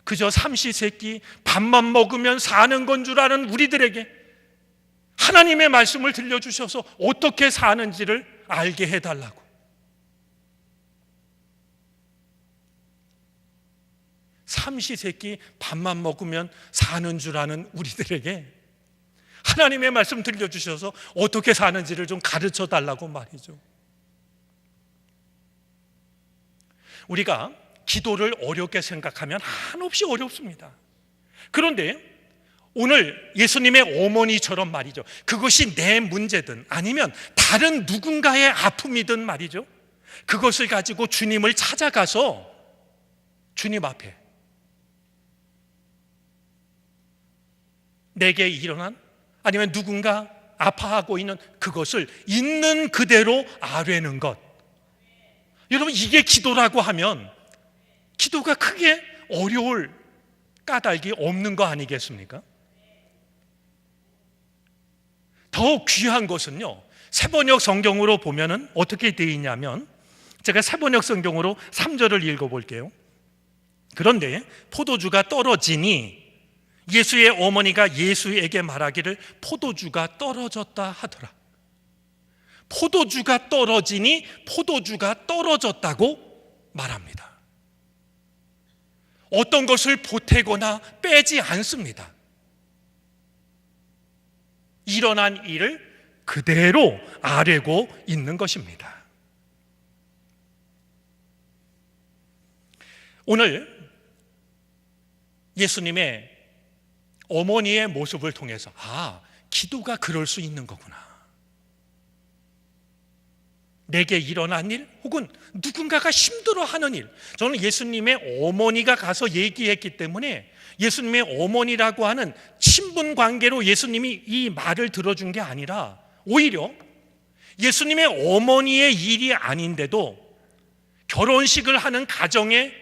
그저 삼시세끼 밥만 먹으면 사는 건 줄 아는 우리들에게 하나님의 말씀을 들려주셔서 어떻게 사는지를 알게 해달라고. 삼시세끼 밥만 먹으면 사는 줄 아는 우리들에게 하나님의 말씀 들려주셔서 어떻게 사는지를 좀 가르쳐 달라고 말이죠. 우리가 기도를 어렵게 생각하면 한없이 어렵습니다. 그런데 오늘 예수님의 어머니처럼 말이죠, 그것이 내 문제든 아니면 다른 누군가의 아픔이든 말이죠, 그것을 가지고 주님을 찾아가서 주님 앞에 내게 일어난, 아니면 누군가 아파하고 있는 그것을 있는 그대로 아뢰는 것, 여러분, 이게 기도라고 하면 기도가 크게 어려울 까닭이 없는 거 아니겠습니까? 더 귀한 것은요, 세번역 성경으로 보면은 어떻게 되어 있냐면, 제가 세번역 성경으로 3절을 읽어볼게요. 그런데 포도주가 떨어지니 예수의 어머니가 예수에게 말하기를 포도주가 떨어졌다 하더라. 포도주가 떨어지니 포도주가 떨어졌다고 말합니다. 어떤 것을 보태거나 빼지 않습니다. 일어난 일을 그대로 아뢰고 있는 것입니다. 오늘 예수님의 어머니의 모습을 통해서 기도가 그럴 수 있는 거구나. 내게 일어난 일, 혹은 누군가가 힘들어하는 일, 저는 예수님의 어머니가 가서 얘기했기 때문에 예수님의 어머니라고 하는 친분 관계로 예수님이 이 말을 들어준 게 아니라, 오히려 예수님의 어머니의 일이 아닌데도 결혼식을 하는 가정에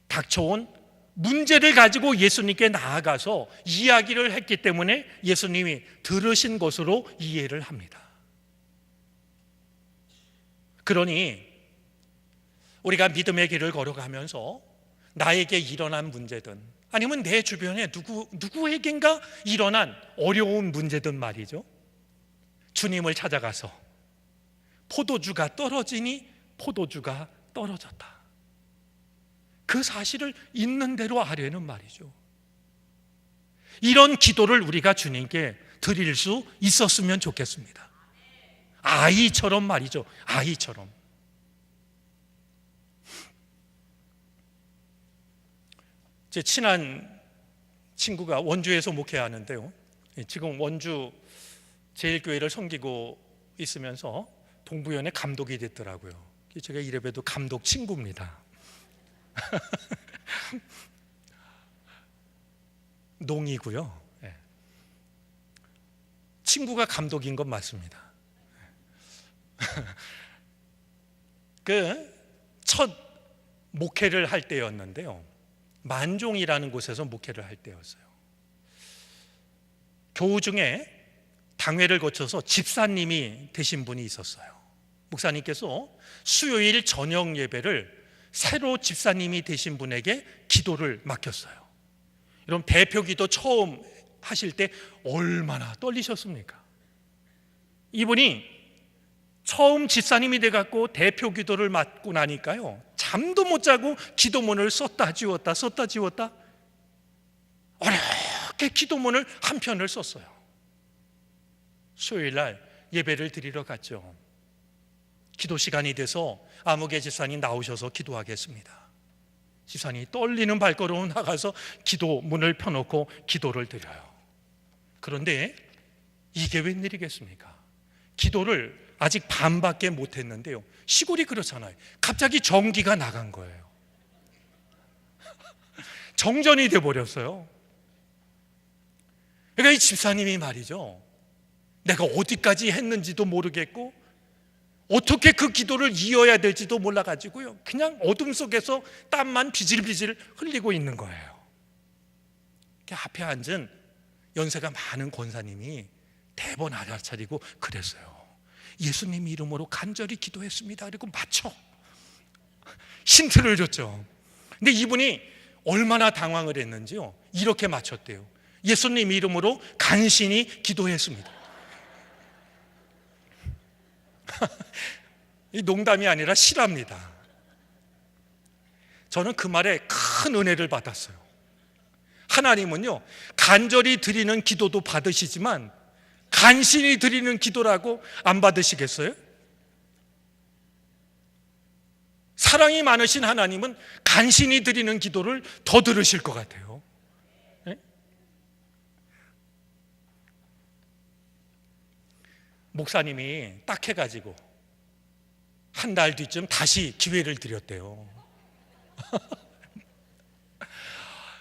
닥쳐온 문제를 가지고 예수님께 나아가서 이야기를 했기 때문에 예수님이 들으신 것으로 이해를 합니다. 그러니 우리가 믿음의 길을 걸어가면서 나에게 일어난 문제든 아니면 내 주변에 누구에겐가 일어난 어려운 문제든 말이죠, 주님을 찾아가서 포도주가 떨어지니 포도주가 떨어졌다, 그 사실을 있는 대로 아뢰는 말이죠. 이런 기도를 우리가 주님께 드릴 수 있었으면 좋겠습니다. 아이처럼 말이죠. 아이처럼. 제 친한 친구가 원주에서 목회하는데요, 지금 원주 제일교회를 섬기고 있으면서 동부연의 감독이 됐더라고요. 제가 이래봬도 감독 친구입니다. 농이고요. 친구가 감독인 건 맞습니다. 그 첫 목회를 할 때였는데요, 만종이라는 곳에서 목회를 할 때였어요. 교우 중에 당회를 거쳐서 집사님이 되신 분이 있었어요. 목사님께서 수요일 저녁 예배를 새로 집사님이 되신 분에게 기도를 맡겼어요. 여러분, 대표 기도 처음 하실 때 얼마나 떨리셨습니까? 이분이 처음 집사님이 돼갖고 대표 기도를 맡고 나니까요, 잠도 못 자고 기도문을 썼다 지웠다 썼다 지웠다 어렵게 기도문을 한 편을 썼어요. 수요일 날 예배를 드리러 갔죠. 기도 시간이 돼서 아무개 집사님 나오셔서 기도하겠습니다. 집사님이 떨리는 발걸음으로 나가서 기도문을 펴놓고 기도를 드려요. 그런데 이게 웬일이겠습니까? 기도를 아직 반밖에 못했는데요, 시골이 그렇잖아요. 갑자기 전기가 나간 거예요. 정전이 돼버렸어요. 그러니까 이 집사님이 말이죠, 내가 어디까지 했는지도 모르겠고 어떻게 그 기도를 이어야 될지도 몰라가지고요, 그냥 어둠 속에서 땀만 비질비질 흘리고 있는 거예요. 앞에 앉은 연세가 많은 권사님이 대본 알아차리고 그랬어요. 예수님 이름으로 간절히 기도했습니다. 그리고 맞춰 힌트를 줬죠. 근데 이분이 얼마나 당황을 했는지요, 이렇게 맞췄대요. 예수님 이름으로 간신히 기도했습니다. 이 농담이 아니라 실화입니다. 저는 그 말에 큰 은혜를 받았어요. 하나님은요, 간절히 드리는 기도도 받으시지만 간신히 드리는 기도라고 안 받으시겠어요? 사랑이 많으신 하나님은 간신히 드리는 기도를 더 들으실 것 같아요. 네? 목사님이 딱 해가지고 한 달 뒤쯤 다시 기회를 드렸대요.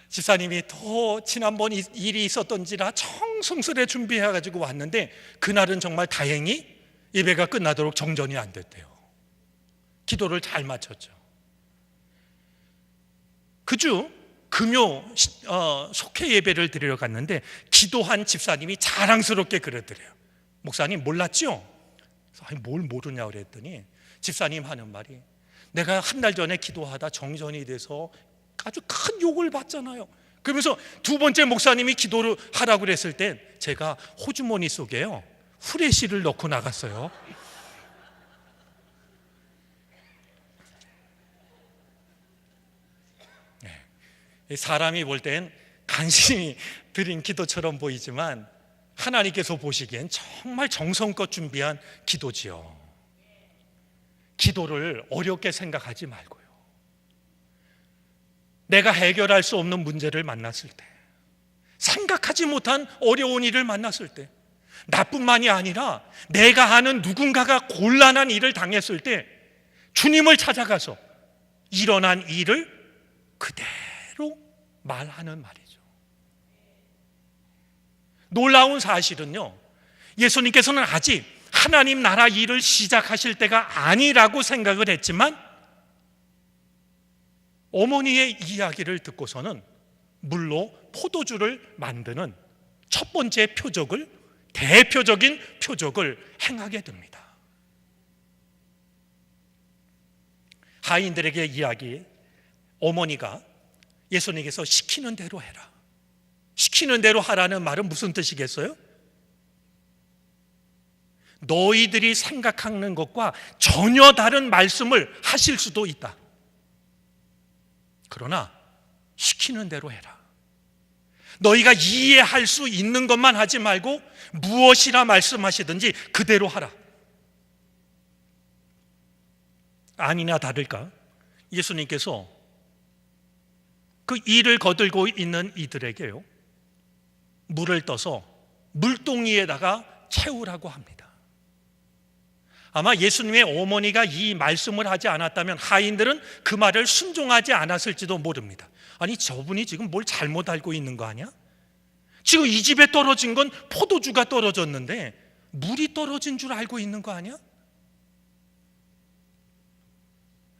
집사님이 더 지난번 일이 있었던지라 정성스레 준비해가지고 왔는데 그날은 정말 다행히 예배가 끝나도록 정전이 안 됐대요. 기도를 잘 마쳤죠. 그 주 금요 속회 예배를 드리러 갔는데 기도한 집사님이 자랑스럽게 그러더래요. 목사님 몰랐죠? 아니, 뭘 모르냐 그랬더니 집사님 하는 말이, 내가 한 달 전에 기도하다 정전이 돼서 아주 큰 욕을 받잖아요. 그러면서 두 번째 목사님이 기도를 하라고 그랬을 때 제가 호주머니 속에요 후레쉬를 넣고 나갔어요. 네. 사람이 볼 땐 간신히 드린 기도처럼 보이지만 하나님께서 보시기엔 정말 정성껏 준비한 기도지요. 기도를 어렵게 생각하지 말고요, 내가 해결할 수 없는 문제를 만났을 때, 생각하지 못한 어려운 일을 만났을 때, 나뿐만이 아니라 내가 아는 누군가가 곤란한 일을 당했을 때 주님을 찾아가서 일어난 일을 그대로 말하는 말이죠. 놀라운 사실은요, 예수님께서는 아직 하나님 나라 일을 시작하실 때가 아니라고 생각을 했지만 어머니의 이야기를 듣고서는 물로 포도주를 만드는 첫 번째 표적을, 대표적인 표적을 행하게 됩니다. 하인들에게 이야기, 어머니가 예수님께서 시키는 대로 해라, 시키는 대로 하라는 말은 무슨 뜻이겠어요? 너희들이 생각하는 것과 전혀 다른 말씀을 하실 수도 있다. 그러나 시키는 대로 해라. 너희가 이해할 수 있는 것만 하지 말고 무엇이라 말씀하시든지 그대로 하라. 아니나 다를까 예수님께서 그 일을 거들고 있는 이들에게요, 물을 떠서 물동이에다가 채우라고 합니다. 아마 예수님의 어머니가 이 말씀을 하지 않았다면 하인들은 그 말을 순종하지 않았을지도 모릅니다. 아니, 저분이 지금 뭘 잘못 알고 있는 거 아니야? 지금 이 집에 떨어진 건 포도주가 떨어졌는데 물이 떨어진 줄 알고 있는 거 아니야?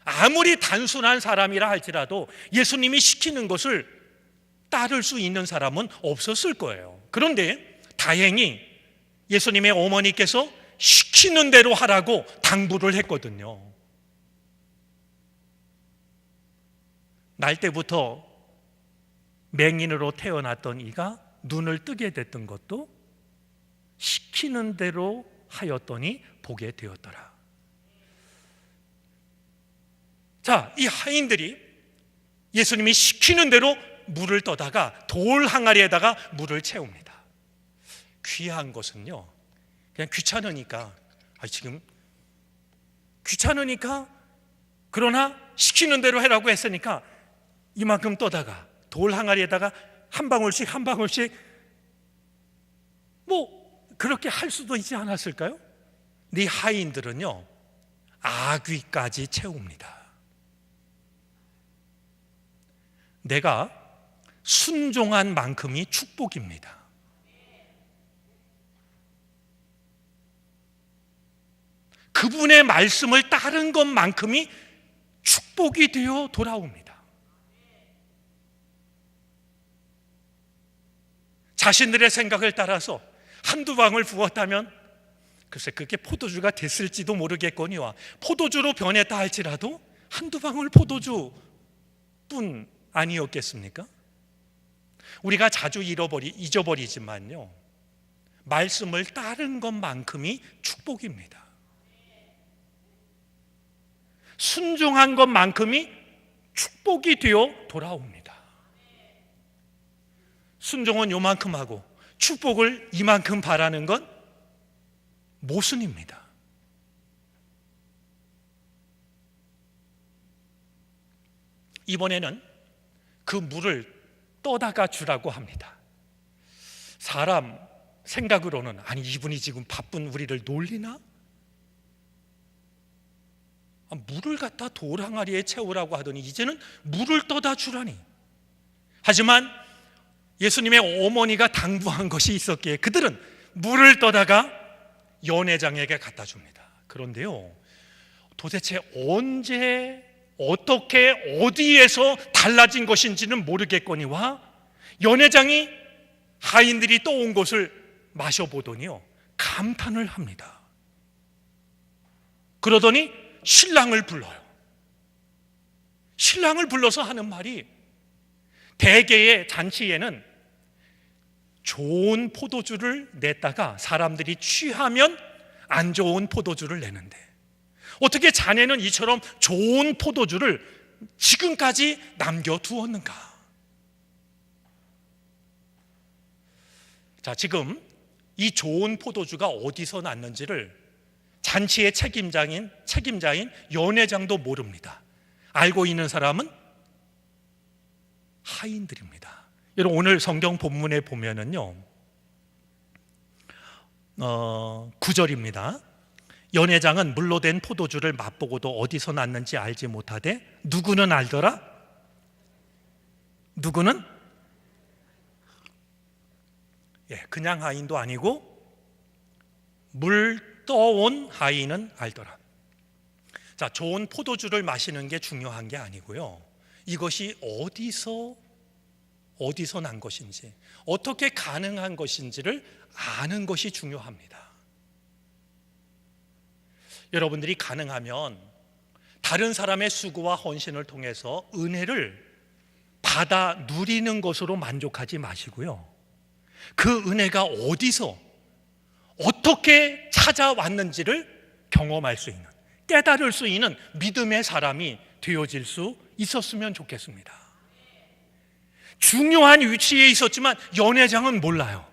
아무리 단순한 사람이라 할지라도 예수님이 시키는 것을 따를 수 있는 사람은 없었을 거예요. 그런데 다행히 예수님의 어머니께서 시키는 대로 하라고 당부를 했거든요. 날 때부터 맹인으로 태어났던 이가 눈을 뜨게 됐던 것도 시키는 대로 하였더니 보게 되었더라. 자, 이 하인들이 예수님이 시키는 대로 물을 떠다가 돌 항아리에다가 물을 채웁니다. 귀한 것은요, 그냥 귀찮으니까, 지금 귀찮으니까, 그러나 시키는 대로 해라고 했으니까 이만큼 떠다가 돌 항아리에다가 한 방울씩 한 방울씩, 뭐 그렇게 할 수도 있지 않았을까요? 네 하인들은요, 아귀까지 채웁니다. 내가 순종한 만큼이 축복입니다. 그분의 말씀을 따른 것만큼이 축복이 되어 돌아옵니다. 자신들의 생각을 따라서 한두 방울 부었다면 글쎄 그게 포도주가 됐을지도 모르겠거니와 포도주로 변했다 할지라도 한두 방울 포도주뿐 아니었겠습니까? 우리가 자주 잊어버리지만요, 말씀을 따른 것만큼이 축복입니다. 순종한 것만큼이 축복이 되어 돌아옵니다. 순종은 요만큼 하고 축복을 이만큼 바라는 건 모순입니다. 이번에는 그 물을 떠다가 주라고 합니다. 사람 생각으로는 아니, 이분이 지금 바쁜 우리를 놀리나? 물을 갖다 돌 항아리에 채우라고 하더니 이제는 물을 떠다 주라니. 하지만 예수님의 어머니가 당부한 것이 있었기에 그들은 물을 떠다가 연회장에게 갖다 줍니다. 그런데요, 도대체 언제, 어떻게, 어디에서 달라진 것인지는 모르겠거니와 연회장이 하인들이 떠온 것을 마셔보더니요, 감탄을 합니다. 그러더니 신랑을 불러요. 신랑을 불러서 하는 말이, 대개의 잔치에는 좋은 포도주를 냈다가 사람들이 취하면 안 좋은 포도주를 내는데 어떻게 자네는 이처럼 좋은 포도주를 지금까지 남겨두었는가? 자, 지금 이 좋은 포도주가 어디서 났는지를 잔치의 책임자인 연회장도 모릅니다. 알고 있는 사람은 하인들입니다. 여러분, 오늘 성경 본문에 보면은요, 9절입니다. 연회장은 물로 된 포도주를 맛보고도 어디서 났는지 알지 못하되 누구는 알더라? 누구는? 그냥 하인도 아니고 물 떠온 하인은 알더라. 자, 좋은 포도주를 마시는 게 중요한 게 아니고요, 이것이 어디서 난 것인지, 어떻게 가능한 것인지를 아는 것이 중요합니다. 여러분들이 가능하면 다른 사람의 수고와 헌신을 통해서 은혜를 받아 누리는 것으로 만족하지 마시고요, 그 은혜가 어디서 어떻게 찾아왔는지를 경험할 수 있는, 깨달을 수 있는 믿음의 사람이 되어질 수 있었으면 좋겠습니다. 중요한 위치에 있었지만 연회장은 몰라요.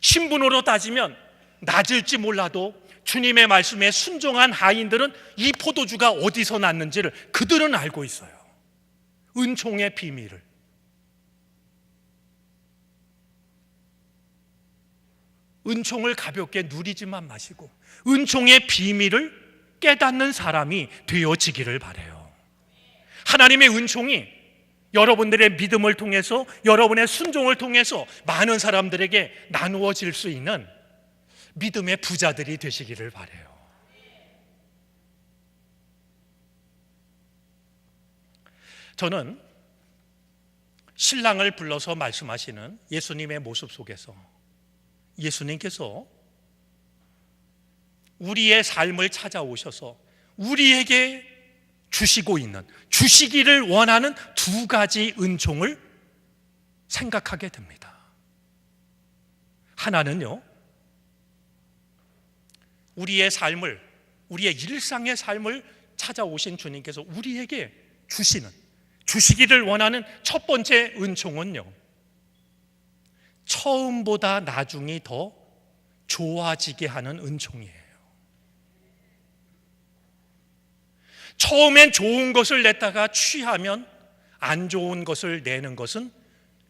신분으로 따지면 낮을지 몰라도 주님의 말씀에 순종한 하인들은 이 포도주가 어디서 났는지를 그들은 알고 있어요. 은총의 비밀을. 은총을 가볍게 누리지만 마시고 은총의 비밀을 깨닫는 사람이 되어지기를 바라요. 하나님의 은총이 여러분들의 믿음을 통해서, 여러분의 순종을 통해서 많은 사람들에게 나누어질 수 있는 믿음의 부자들이 되시기를 바라요. 저는 신랑을 불러서 말씀하시는 예수님의 모습 속에서 예수님께서 우리의 삶을 찾아오셔서 우리에게 주시고 있는, 주시기를 원하는 두 가지 은총을 생각하게 됩니다. 하나는요, 우리의 삶을, 우리의 일상의 삶을 찾아오신 주님께서 우리에게 주시는, 주시기를 원하는 첫 번째 은총은요, 처음보다 나중이 더 좋아지게 하는 은총이에요. 처음엔 좋은 것을 냈다가 취하면 안 좋은 것을 내는 것은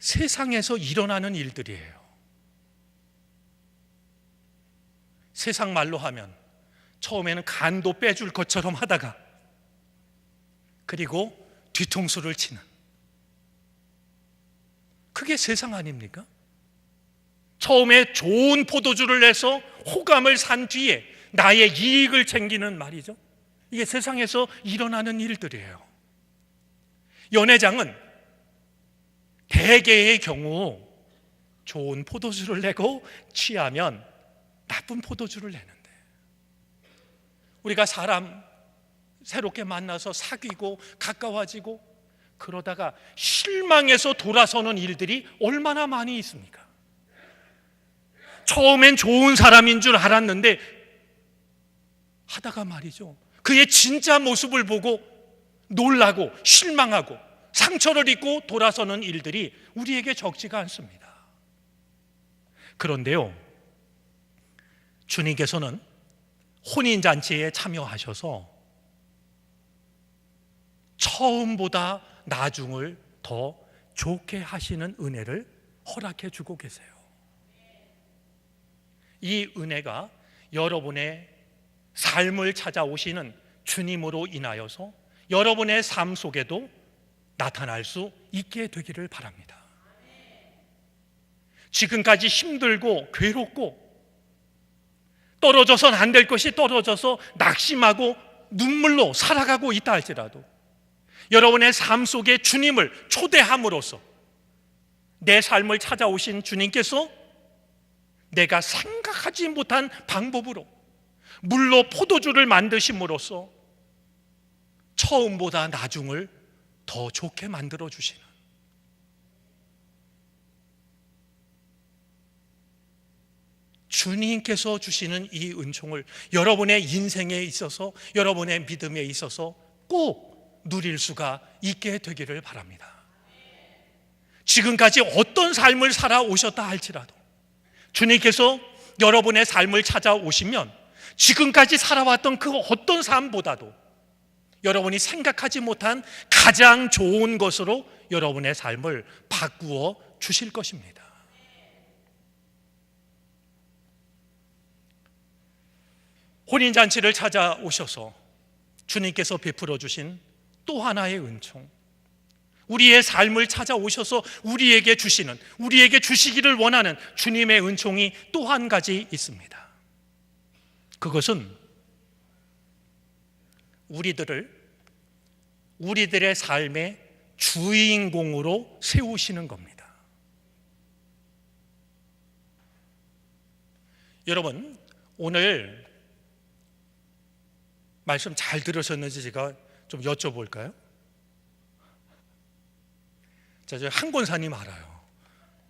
세상에서 일어나는 일들이에요. 세상 말로 하면 처음에는 간도 빼줄 것처럼 하다가 그리고 뒤통수를 치는, 그게 세상 아닙니까? 처음에 좋은 포도주를 내서 호감을 산 뒤에 나의 이익을 챙기는 말이죠. 이게 세상에서 일어나는 일들이에요. 연회장은 대개의 경우 좋은 포도주를 내고 취하면 나쁜 포도주를 내는데, 우리가 사람 새롭게 만나서 사귀고 가까워지고 그러다가 실망해서 돌아서는 일들이 얼마나 많이 있습니까? 처음엔 좋은 사람인 줄 알았는데 하다가 말이죠, 그의 진짜 모습을 보고 놀라고 실망하고 상처를 입고 돌아서는 일들이 우리에게 적지가 않습니다. 그런데요, 주님께서는 혼인잔치에 참여하셔서 처음보다 나중을 더 좋게 하시는 은혜를 허락해 주고 계세요. 이 은혜가 여러분의 삶을 찾아오시는 주님으로 인하여서 여러분의 삶 속에도 나타날 수 있게 되기를 바랍니다. 지금까지 힘들고 괴롭고 떨어져선 안 될 것이 떨어져서 낙심하고 눈물로 살아가고 있다 할지라도 여러분의 삶 속에 주님을 초대함으로써 내 삶을 찾아오신 주님께서 내가 생각하지 못한 방법으로 물로 포도주를 만드심으로써 처음보다 나중을 더 좋게 만들어 주시는, 주님께서 주시는 이 은총을 여러분의 인생에 있어서, 여러분의 믿음에 있어서 꼭 누릴 수가 있게 되기를 바랍니다. 지금까지 어떤 삶을 살아오셨다 할지라도 주님께서 여러분의 삶을 찾아오시면 지금까지 살아왔던 그 어떤 삶보다도 여러분이 생각하지 못한 가장 좋은 것으로 여러분의 삶을 바꾸어 주실 것입니다. 혼인잔치를 찾아오셔서 주님께서 베풀어 주신 또 하나의 은총, 우리의 삶을 찾아오셔서 우리에게 주시는, 우리에게 주시기를 원하는 주님의 은총이 또 한 가지 있습니다. 그것은 우리들의 삶의 주인공으로 세우시는 겁니다. 여러분, 오늘 말씀 잘 들으셨는지 제가 좀 여쭤볼까요? 자, 저 한 권사님 알아요.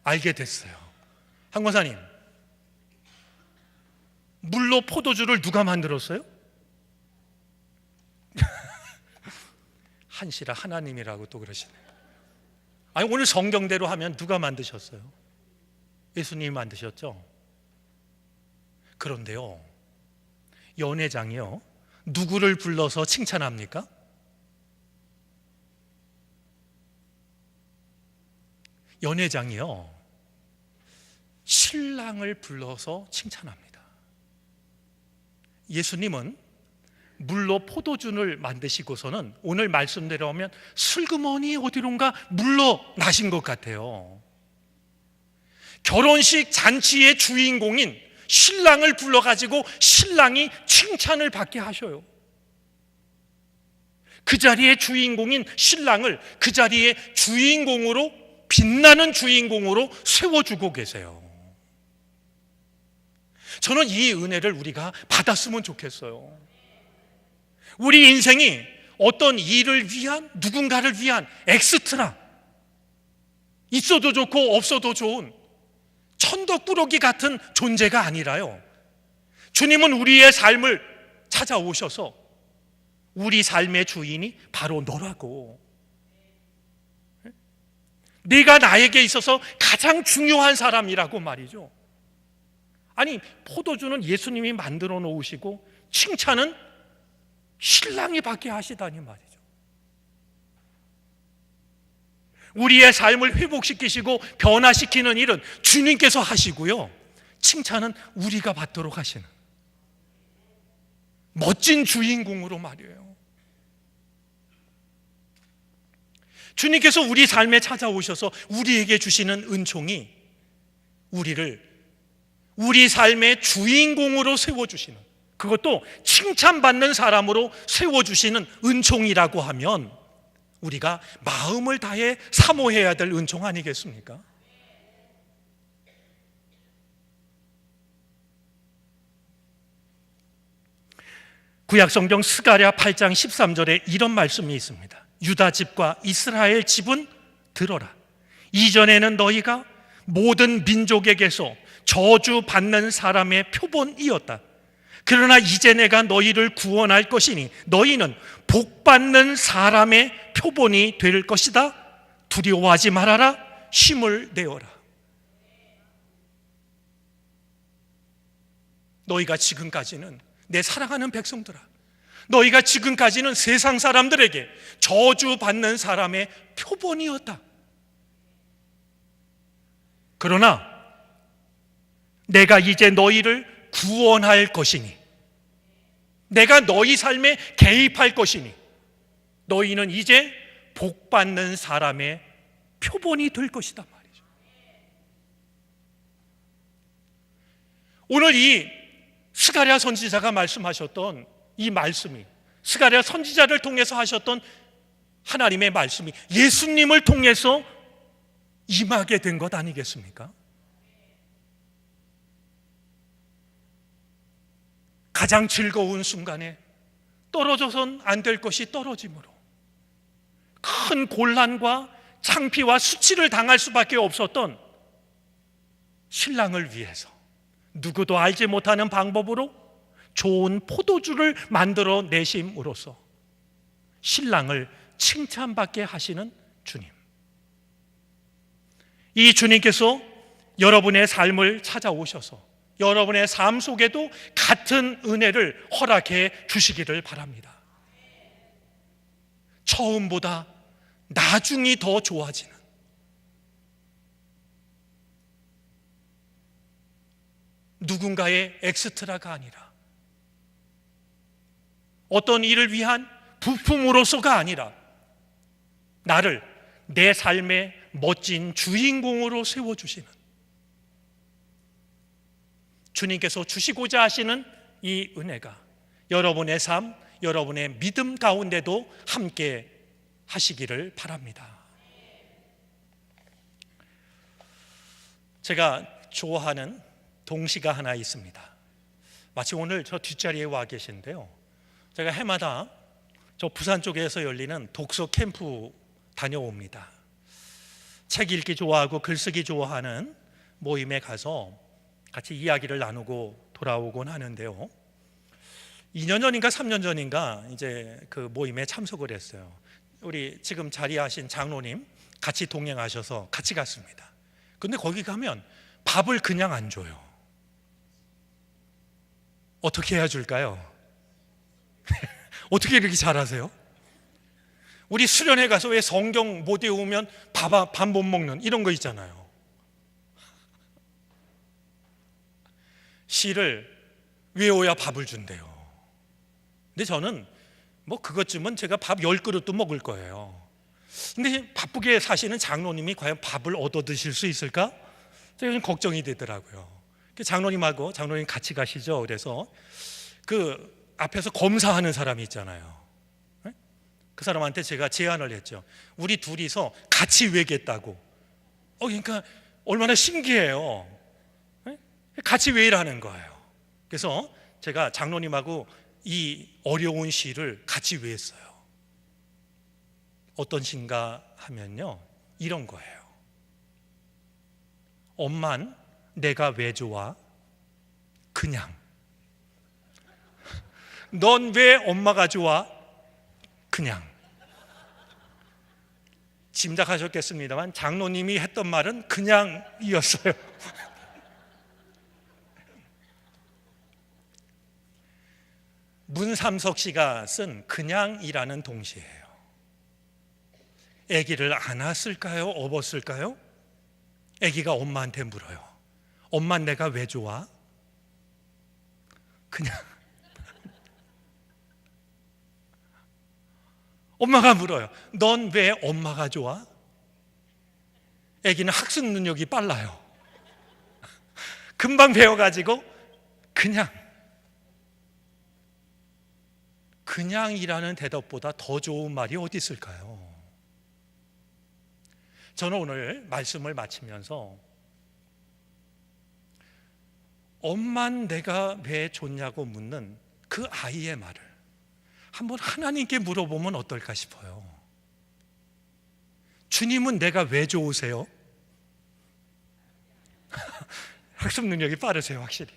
알게 됐어요. 한 권사님, 물로 포도주를 누가 만들었어요? 한시라 하나님이라고 또 그러시네요. 아니, 오늘 성경대로 하면 누가 만드셨어요? 예수님이 만드셨죠? 그런데요, 연회장이요, 누구를 불러서 칭찬합니까? 연회장이요, 신랑을 불러서 칭찬합니다. 예수님은 물로 포도주를 만드시고서는 오늘 말씀대로 하면 슬그머니 어디론가 물러나신 것 같아요. 결혼식 잔치의 주인공인 신랑을 불러가지고 신랑이 칭찬을 받게 하셔요. 그 자리의 주인공인 신랑을 그 자리의 주인공으로, 빛나는 주인공으로 세워주고 계세요. 저는 이 은혜를 우리가 받았으면 좋겠어요. 우리 인생이 어떤 일을 위한, 누군가를 위한 엑스트라, 있어도 좋고 없어도 좋은 천덕꾸러기 같은 존재가 아니라요, 주님은 우리의 삶을 찾아오셔서 우리 삶의 주인이 바로 너라고, 네가 나에게 있어서 가장 중요한 사람이라고 말이죠. 아니, 포도주는 예수님이 만들어 놓으시고 칭찬은 신랑이 받게 하시다니 말이죠. 우리의 삶을 회복시키시고 변화시키는 일은 주님께서 하시고요, 칭찬은 우리가 받도록 하시는 멋진 주인공으로 말이에요. 주님께서 우리 삶에 찾아오셔서 우리에게 주시는 은총이 우리를 우리 삶의 주인공으로 세워주시는, 그것도 칭찬받는 사람으로 세워주시는 은총이라고 하면 우리가 마음을 다해 사모해야 될 은총 아니겠습니까? 구약성경 스가랴 8장 13절에 이런 말씀이 있습니다. 유다 집과 이스라엘 집은 들어라. 이전에는 너희가 모든 민족에게서 저주받는 사람의 표본이었다. 그러나 이제 내가 너희를 구원할 것이니 너희는 복받는 사람의 표본이 될 것이다. 두려워하지 말아라. 힘을 내어라. 너희가 지금까지는, 내 사랑하는 백성들아, 너희가 지금까지는 세상 사람들에게 저주받는 사람의 표본이었다. 그러나 내가 이제 너희를 구원할 것이니, 내가 너희 삶에 개입할 것이니 너희는 이제 복받는 사람의 표본이 될 것이다 말이죠. 오늘 이 스가랴 선지자가 말씀하셨던 이 말씀이, 스가랴 선지자를 통해서 하셨던 하나님의 말씀이 예수님을 통해서 임하게 된 것 아니겠습니까? 가장 즐거운 순간에 떨어져선 안 될 것이 떨어짐으로 큰 곤란과 창피와 수치를 당할 수밖에 없었던 신랑을 위해서 누구도 알지 못하는 방법으로 좋은 포도주를 만들어 내심으로써 신랑을 칭찬받게 하시는 주님, 이 주님께서 여러분의 삶을 찾아오셔서 여러분의 삶 속에도 같은 은혜를 허락해 주시기를 바랍니다. 처음보다 나중이 더 좋아지는, 누군가의 엑스트라가 아니라, 어떤 일을 위한 부품으로서가 아니라 나를 내 삶의 멋진 주인공으로 세워주시는 주님께서 주시고자 하시는 이 은혜가 여러분의 삶, 여러분의 믿음 가운데도 함께 하시기를 바랍니다. 제가 좋아하는 동시가 하나 있습니다. 마치 오늘 저 뒷자리에 와 계신데요, 제가 해마다 저 부산 쪽에서 열리는 독서 캠프 다녀옵니다. 책 읽기 좋아하고 글쓰기 좋아하는 모임에 가서 같이 이야기를 나누고 돌아오곤 하는데요, 2년 전인가 3년 전인가 이제 그 모임에 참석을 했어요. 우리 지금 자리하신 장로님 같이 동행하셔서 같이 갔습니다. 근데 거기 가면 밥을 그냥 안 줘요. 어떻게 해야 줄까요? 어떻게 이렇게 잘하세요? 우리 수련회 가서 왜 성경 못 외우면 밥 못 먹는 이런 거 있잖아요. 시를 외워야 밥을 준대요. 근데 저는 뭐 그것쯤은 제가 밥 10그릇도 먹을 거예요. 근데 바쁘게 사시는 장로님이 과연 밥을 얻어 드실 수 있을까? 제가 좀 걱정이 되더라고요. 장로님하고 장로님 같이 가시죠. 그래서 그 앞에서 검사하는 사람이 있잖아요. 그 사람한테 제가 제안을 했죠. 우리 둘이서 같이 외겠다고. 그러니까 얼마나 신기해요. 같이 외라는 거예요. 그래서 제가 장로님하고 이 어려운 시를 같이 외웠어요. 어떤 시인가 하면요, 이런 거예요. 엄만 내가 왜 좋아? 그냥. 넌 왜 엄마가 좋아? 그냥. 짐작하셨겠습니다만 장로님이 했던 말은 그냥이었어요. 문삼석 씨가 쓴 그냥이라는 동시예요. 아기를 안았을까요? 업었을까요? 아기가 엄마한테 물어요. 엄마 내가 왜 좋아? 그냥. 엄마가 물어요. 넌 왜 엄마가 좋아? 아기는 학습 능력이 빨라요. 금방 배워가지고 그냥이라는 대답보다 더 좋은 말이 어디 있을까요? 저는 오늘 말씀을 마치면서 엄만 내가 왜 좋냐고 묻는 그 아이의 말을 한번 하나님께 물어보면 어떨까 싶어요. 주님은 내가 왜 좋으세요? 학습 능력이 빠르세요, 확실히.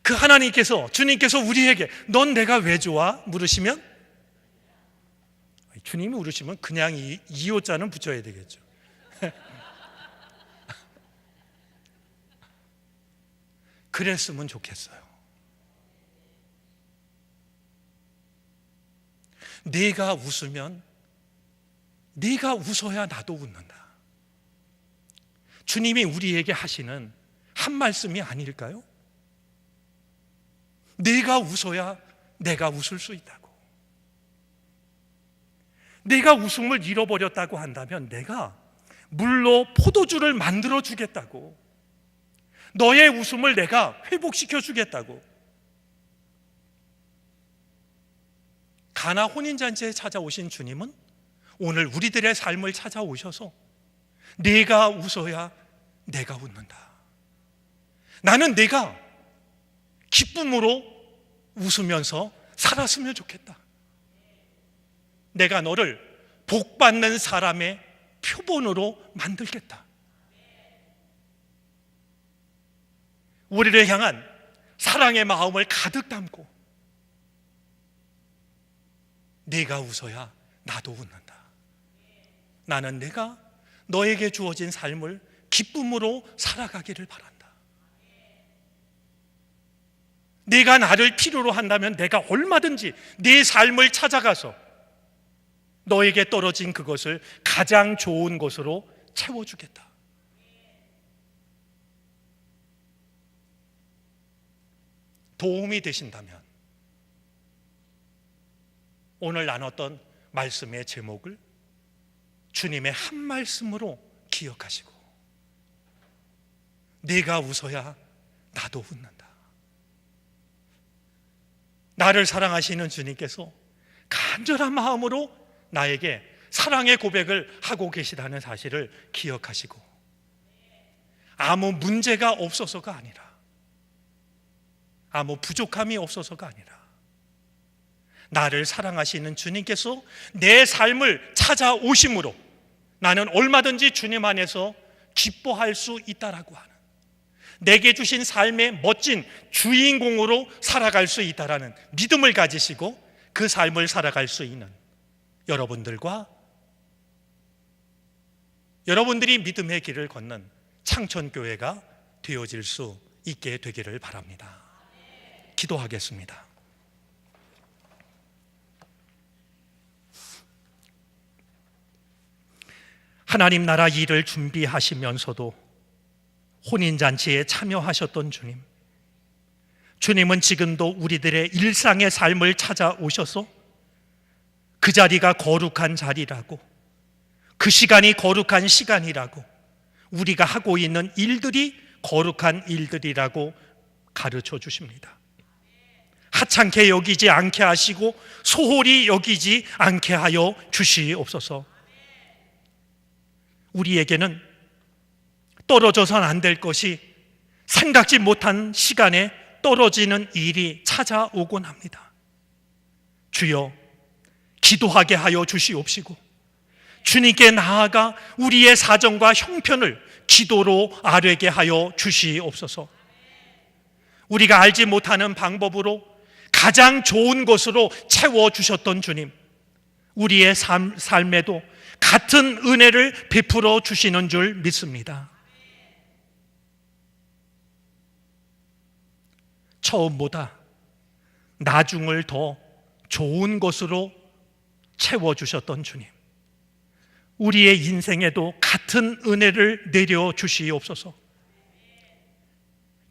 그 하나님께서, 주님께서 우리에게 넌 내가 왜 좋아? 물으시면 주님이 물으시면 그냥 이호자는 붙여야 되겠죠. 그랬으면 좋겠어요. 네가 웃으면 네가 웃어야 나도 웃는다. 주님이 우리에게 하시는 한 말씀이 아닐까요? 네가 웃어야 내가 웃을 수 있다고. 내가 웃음을 잃어버렸다고 한다면 내가 물로 포도주를 만들어 주겠다고. 너의 웃음을 내가 회복시켜 주겠다고. 가나 혼인잔치에 찾아오신 주님은 오늘 우리들의 삶을 찾아오셔서 네가 웃어야 내가 웃는다. 나는 네가 기쁨으로 웃으면서 살았으면 좋겠다. 내가 너를 복받는 사람의 표본으로 만들겠다. 우리를 향한 사랑의 마음을 가득 담고 네가 웃어야 나도 웃는다. 나는 내가 너에게 주어진 삶을 기쁨으로 살아가기를 바란다. 네가 나를 필요로 한다면 내가 얼마든지 네 삶을 찾아가서 너에게 떨어진 그것을 가장 좋은 것으로 채워주겠다. 도움이 되신다면 오늘 나눴던 말씀의 제목을 주님의 한 말씀으로 기억하시고 네가 웃어야 나도 웃는다. 나를 사랑하시는 주님께서 간절한 마음으로 나에게 사랑의 고백을 하고 계시다는 사실을 기억하시고 아무 문제가 없어서가 아니라 아무 부족함이 없어서가 아니라 나를 사랑하시는 주님께서 내 삶을 찾아오심으로 나는 얼마든지 주님 안에서 기뻐할 수 있다라고 하는, 내게 주신 삶의 멋진 주인공으로 살아갈 수 있다라는 믿음을 가지시고 그 삶을 살아갈 수 있는 여러분들과 여러분들이 믿음의 길을 걷는 창천교회가 되어질 수 있게 되기를 바랍니다. 기도하겠습니다. 하나님 나라 일을 준비하시면서도 혼인잔치에 참여하셨던 주님, 주님은 지금도 우리들의 일상의 삶을 찾아오셔서 그 자리가 거룩한 자리라고, 그 시간이 거룩한 시간이라고, 우리가 하고 있는 일들이 거룩한 일들이라고 가르쳐 주십니다. 하찮게 여기지 않게 하시고 소홀히 여기지 않게 하여 주시옵소서. 우리에게는 떨어져선 안 될 것이 생각지 못한 시간에 떨어지는 일이 찾아오곤 합니다. 주여, 기도하게 하여 주시옵시고 주님께 나아가 우리의 사정과 형편을 기도로 아뢰게 하여 주시옵소서. 우리가 알지 못하는 방법으로 가장 좋은 것으로 채워주셨던 주님, 우리의 삶에도 같은 은혜를 베풀어 주시는 줄 믿습니다. 처음보다 나중을 더 좋은 것으로 채워주셨던 주님, 우리의 인생에도 같은 은혜를 내려주시옵소서.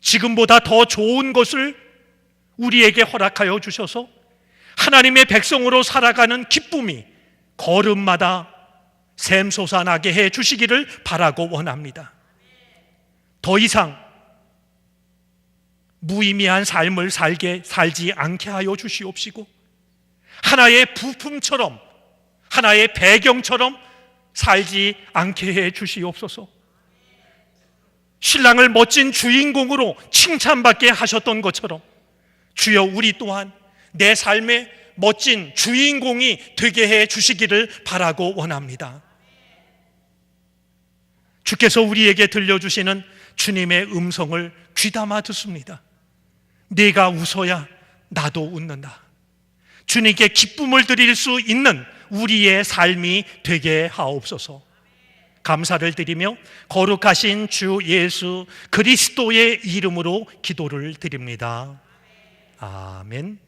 지금보다 더 좋은 것을 우리에게 허락하여 주셔서 하나님의 백성으로 살아가는 기쁨이 걸음마다 샘솟아나게 해 주시기를 바라고 원합니다. 더 이상 무의미한 삶을 살지 않게 하여 주시옵시고 하나의 부품처럼, 하나의 배경처럼 살지 않게 해 주시옵소서. 신랑을 멋진 주인공으로 칭찬받게 하셨던 것처럼 주여, 우리 또한 내 삶의 멋진 주인공이 되게 해 주시기를 바라고 원합니다. 주께서 우리에게 들려주시는 주님의 음성을 귀담아 듣습니다. 네가 웃어야 나도 웃는다. 주님께 기쁨을 드릴 수 있는 우리의 삶이 되게 하옵소서. 감사를 드리며 거룩하신 주 예수 그리스도의 이름으로 기도를 드립니다. 아멘.